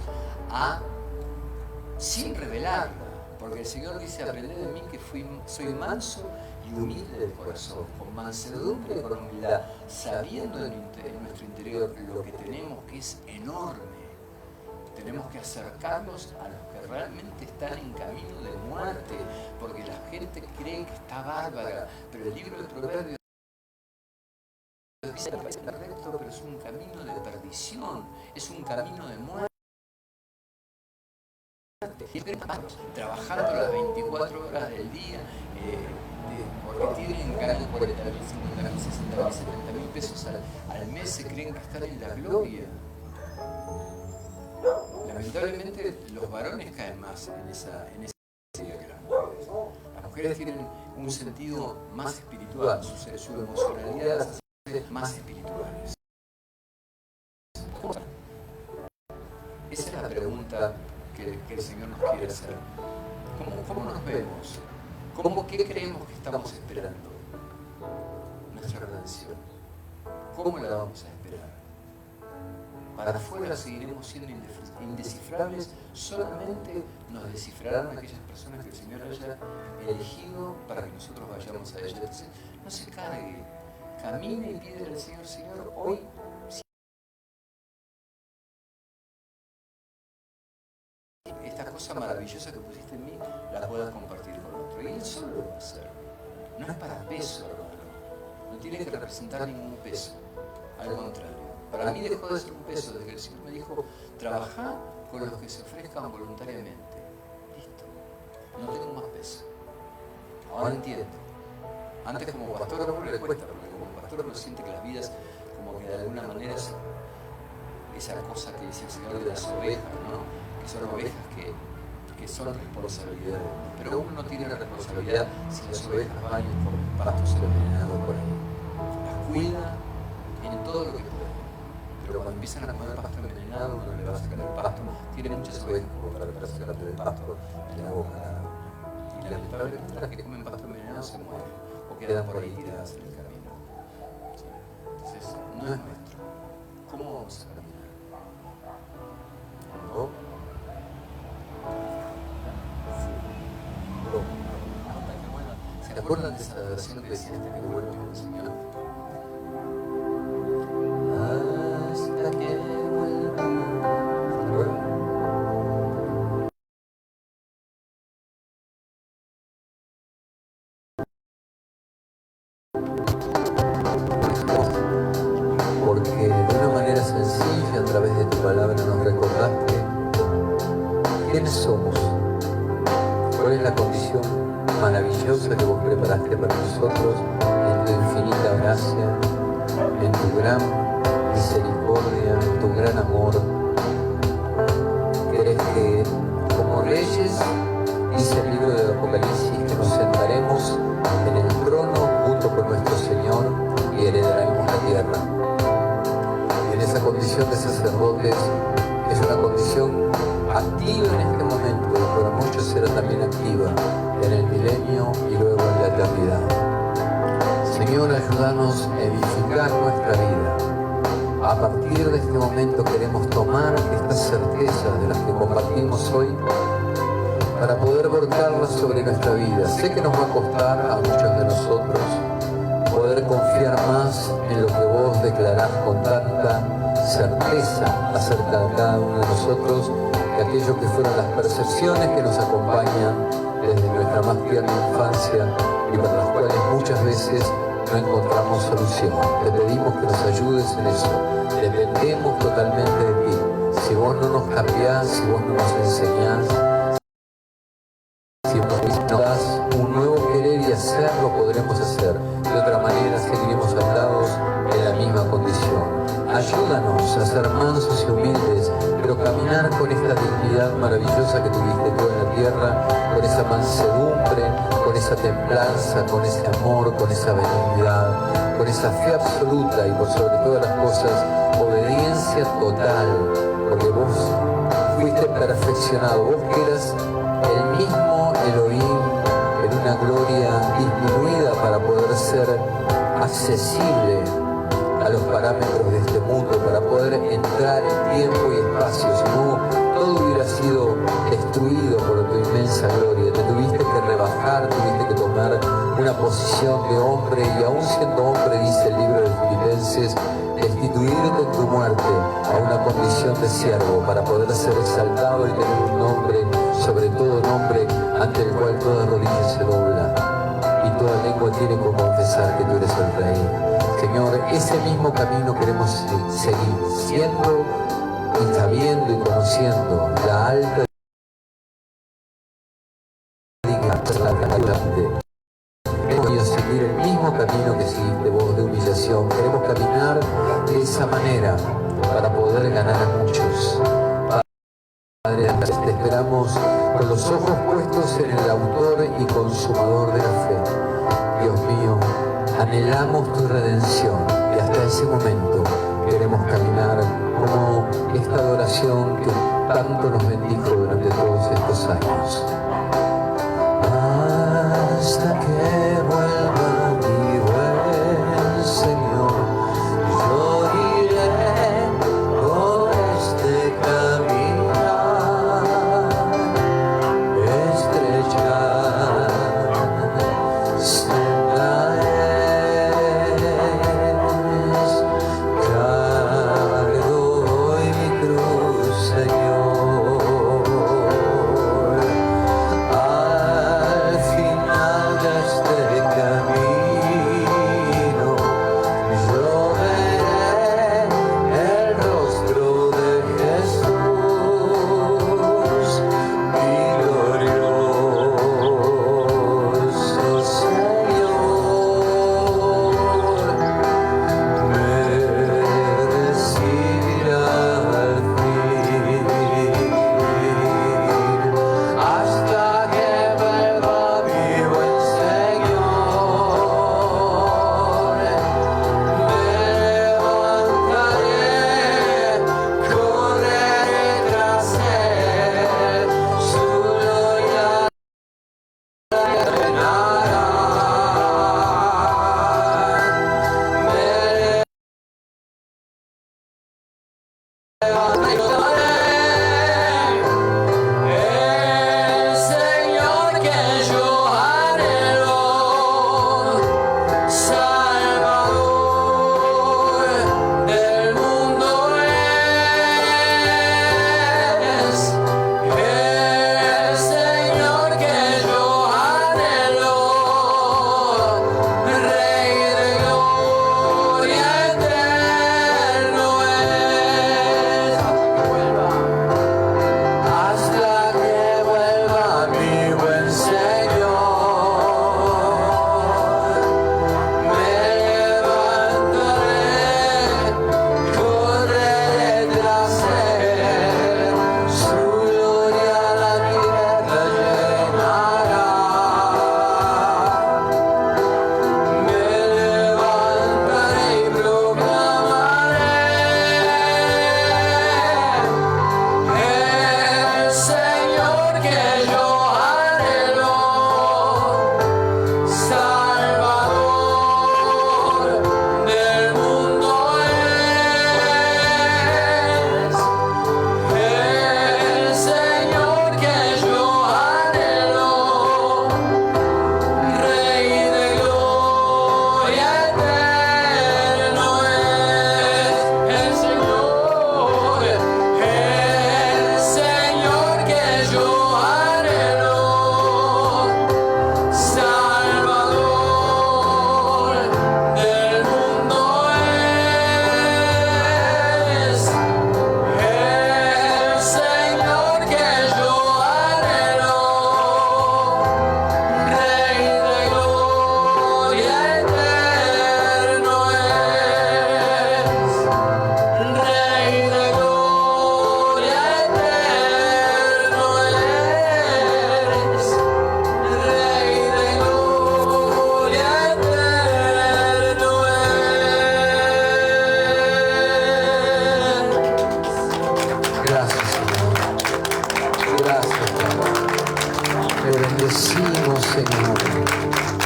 sin revelarla, porque el Señor dice, aprended de mí que soy manso y humilde de corazón, con mansedumbre y con humildad, sabiendo en nuestro interior lo que tenemos, que es enorme, Tenemos que acercarnos a los que realmente están en camino de muerte, porque la gente cree que está bárbara, pero el libro de Proverbios dice que es correcto, pero es un camino de perdición, es un camino de muerte. Trabajando las 24 horas del día, porque tienen ganas 40.000, 50.000, 60.000, 70.000 pesos al mes, se creen que están en la gloria. Lamentablemente los varones caen más en esa idea que las mujeres. Las mujeres tienen un sentido más espiritual, su emocionalidad las hace más espirituales. Esa es la pregunta que el Señor nos quiere hacer. ¿Cómo nos vemos? ¿Qué creemos que estamos esperando? Nuestra redención. ¿Cómo la vamos a esperar? Para afuera seguiremos siendo indescifrables, solamente nos descifrarán aquellas personas que el Señor haya elegido para que nosotros vayamos a ellas. Entonces, no se cargue, camine y pídele al Señor, Señor, hoy esta cosa maravillosa que pusiste en mí, la puedas compartir con otro. Y Él solo lo va a hacer. No es para peso, hermano. No tiene que representar ningún peso. Al contrario. Para mí dejó de ser un peso desde que el Señor me dijo, trabajá con los que se ofrezcan voluntariamente. Listo. No tengo más peso. Ahora entiendo. Antes como pastor a uno le cuesta, porque como pastor uno siente que las vidas como que de alguna manera es esa cosa que dice el Señor de las ovejas, ¿no? Que son ovejas que son responsabilidad. Pero uno no tiene la responsabilidad si las ovejas van por pastos envenenados por ahí. Las cuida en todo lo que puede. Pero cuando empiezan a comer pasto envenenado, uno le va a sacar el pasto. Tiene muchas ovejas como para sacarte del pasto de la boca. Y lamentablemente las que comen pasto envenenado se mueren o quedan por ahí tiradas en el camino. ¿Sí? Entonces, no es nuestro. ¿Cómo vamos a caminar? ¿No? ¿Se acuerdan de esa oración que decía hasta que vuelva el Señor? Hasta que vuelva. ¿Se acuerdan? Porque de una manera sencilla, a través de tu palabra, nos recordaste quiénes somos, cuál es la condición maravillosa que vos preparaste para nosotros en tu infinita gracia, en tu gran misericordia, en tu gran amor. Querés que, como reyes, dice el libro de Apocalipsis, que nos sentaremos en el trono junto con nuestro Señor y heredaremos la tierra. Y en esa condición de sacerdotes es una condición activa en este momento, y para muchos será también activa en el milenio y luego en la eternidad. Señor, ayúdanos a edificar nuestra vida. A partir de este momento queremos tomar estas certezas de las que compartimos hoy para poder volcarlas sobre nuestra vida. Sé que nos va a costar a muchos de nosotros poder confiar más en lo que vos declarás con tanta certeza acerca de cada uno de nosotros, que aquello que fueron las percepciones que nos acompañan desde nuestra más tierna infancia y para las cuales muchas veces no encontramos solución. Te pedimos que nos ayudes en eso. Dependemos totalmente de ti. Si vos no nos cambiás, si vos no nos enseñás, si vos nos das un nuevo querer y hacer, lo podremos hacer. De otra manera seguiremos atados en la misma condición. Ayúdanos a ser mansos y humildes, pero caminar con esta dignidad maravillosa que tuviste tú en la tierra, con esa mansedumbre, con esa templanza, con ese amor, con esa benignidad, con esa fe absoluta y por sobre todas las cosas, obediencia total, porque vos fuiste perfeccionado, vos que eras el mismo Elohim en una gloria disminuida para poder ser accesible a los parámetros de este mundo, para poder entrar en tiempo y espacio. Si no, todo hubiera sido destruido por tu inmensa gloria. Te tuviste que rebajar, tuviste que tomar una posición de hombre, y aún siendo hombre, dice el libro de Filipenses, destituirte en tu muerte a una condición de siervo para poder ser exaltado y tener un nombre, sobre todo nombre, ante el cual toda rodilla se dobla y toda lengua tiene que confesar que tú eres el Rey. Señor, ese mismo camino queremos seguir, siendo y sabiendo y conociendo la alta dignidad. Queremos seguir el mismo camino que seguiste vos de humillación. Queremos caminar de esa manera para poder ganar a muchos. Padre, te esperamos con los ojos puestos en el autor y consumador de la fe. Dios mío, anhelamos tu redención y hasta ese momento queremos caminar como esta adoración que tanto nos bendijo durante todos estos años. Hasta que vuelva mi buen Señor, yo iré por este caminar, estrechar sendas, cargo hoy mi cruz, Señor.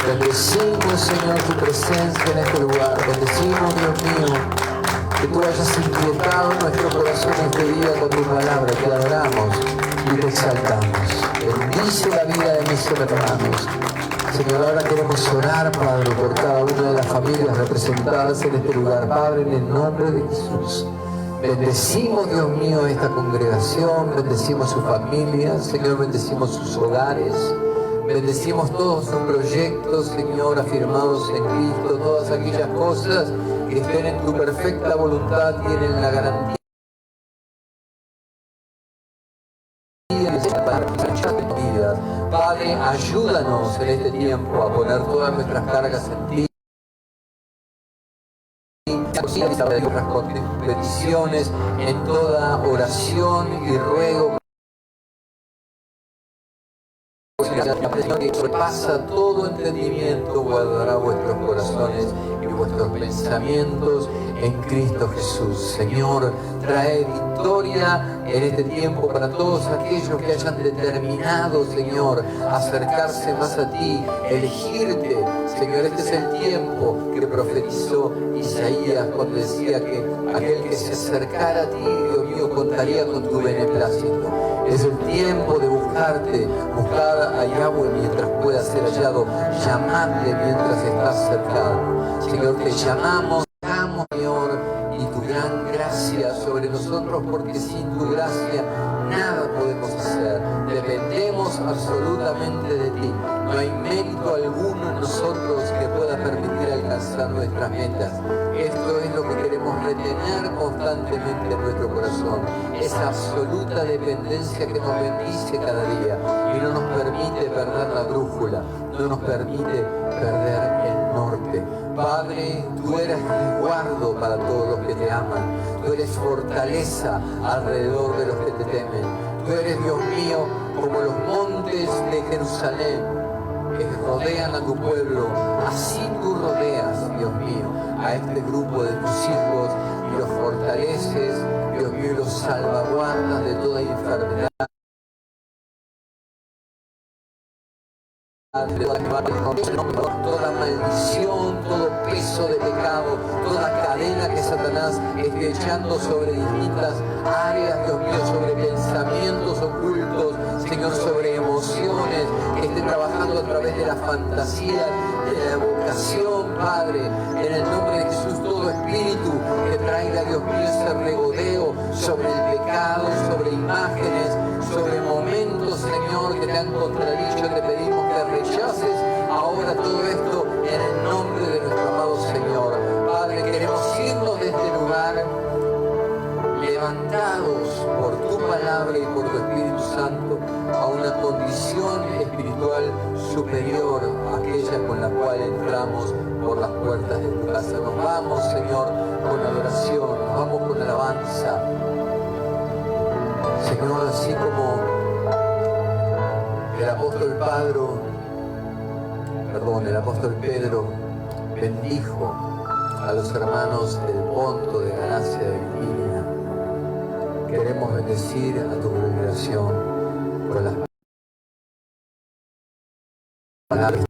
Bendecimos, Señor, tu presencia en este lugar. Bendecimos, Dios mío, que tú hayas inquietado nuestro corazón este día con tu palabra. Te adoramos y te exaltamos. Bendice la vida de mis hermanos. Señor, ahora queremos orar, Padre, por cada una de las familias representadas en este lugar. Padre, en el nombre de Jesús. Bendecimos, Dios mío, esta congregación, bendecimos sus familias, Señor, bendecimos sus hogares, bendecimos todos sus proyectos, Señor, afirmados en Cristo, todas aquellas cosas que estén en tu perfecta voluntad, tienen la garantía. Padre, ayúdanos en este tiempo a poner todas nuestras cargas en ti. Nuestras peticiones en toda oración y ruego que sobrepasa todo entendimiento, guardará vuestros corazones y vuestros pensamientos en Cristo Jesús. Señor, trae victoria en este tiempo para todos aquellos que hayan determinado, Señor, acercarse más a ti, elegirte. Señor, este es el tiempo que profetizó Isaías cuando decía que aquel que se acercara a ti, Dios mío, contaría con tu beneplácito. Es el tiempo de buscarte, buscar a Yahweh mientras pueda ser hallado, llamadle mientras estás cercado. Señor, te llamamos, Señor, y tu gran gracia sobre nosotros, porque sin tu gracia nada podemos hacer. Dependemos absolutamente de ti. No hay mérito alguno en nosotros que pueda permitir alcanzar nuestras metas. Esto es lo que queremos retener constantemente en nuestro corazón. Esa absoluta dependencia que nos bendice cada día y no nos permite perder la brújula, no nos permite perder el norte. Padre, tú eres resguardo para todos los que te aman. Tú eres fortaleza alrededor de los que te temen. Tú eres, Dios mío, como los montes de Jerusalén que rodean a tu pueblo. Así tú rodeas, Dios mío, a este grupo de tus hijos y los fortaleces, Dios mío, y los salvaguardas de toda enfermedad. Toda maldición, todo peso de pecado, toda cadena que Satanás esté echando sobre distintas áreas, Dios mío, sobre pensamientos ocultos, Señor, sobre emociones, que esté trabajando a través de la fantasía, de la evocación, Padre, en el nombre de Jesús, todo espíritu que traiga, Dios mío, ese regodeo sobre el pecado, sobre imágenes, sobre momentos, Señor, que te han contradicho, te pedimos que rechaces ahora todo esto en el nombre de nuestro amado Señor. Padre, queremos irnos de este lugar levantados por tu palabra y por tu Espíritu Santo a una condición espiritual superior a aquella con la cual entramos por las puertas de tu casa. Nos vamos, Señor, con adoración, nos vamos con alabanza. Señor, así como el apóstol Pedro bendijo a los hermanos del Ponto, de Galacia, de Bitinia, queremos bendecir a tu congregación con las palabras de Dios.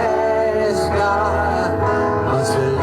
Establezca, mas el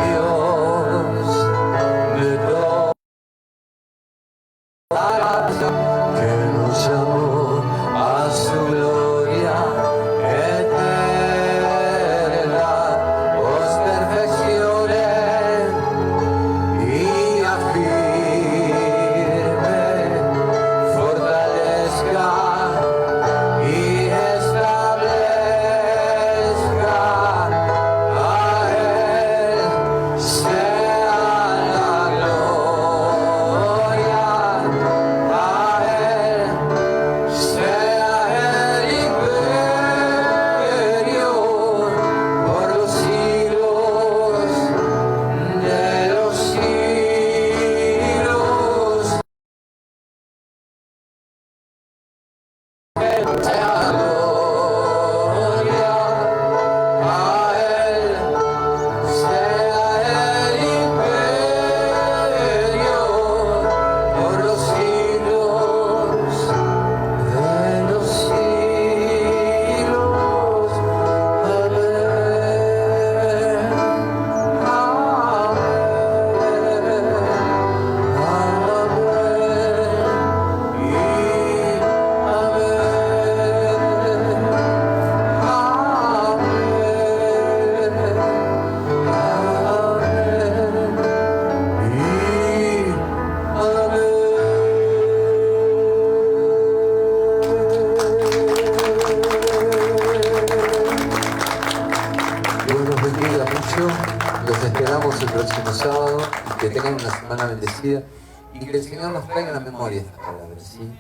veamos el próximo sábado, que tengan una semana bendecida y que el Señor nos traiga a la memoria estas palabras, ¿sí?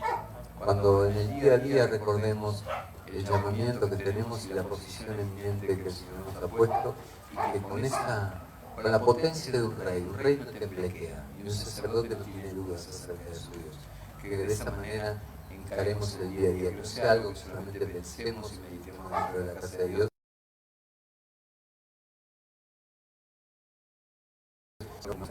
Cuando en el día a día recordemos el llamamiento que tenemos y la posición eminente que el Señor nos ha puesto, y que con la potencia de un rey no temblequea, y un sacerdote no tiene dudas acerca de su Dios, que de esa manera encaremos el día a día, que no sea algo que solamente pensemos y meditemos dentro de la casa de Dios, sino que nos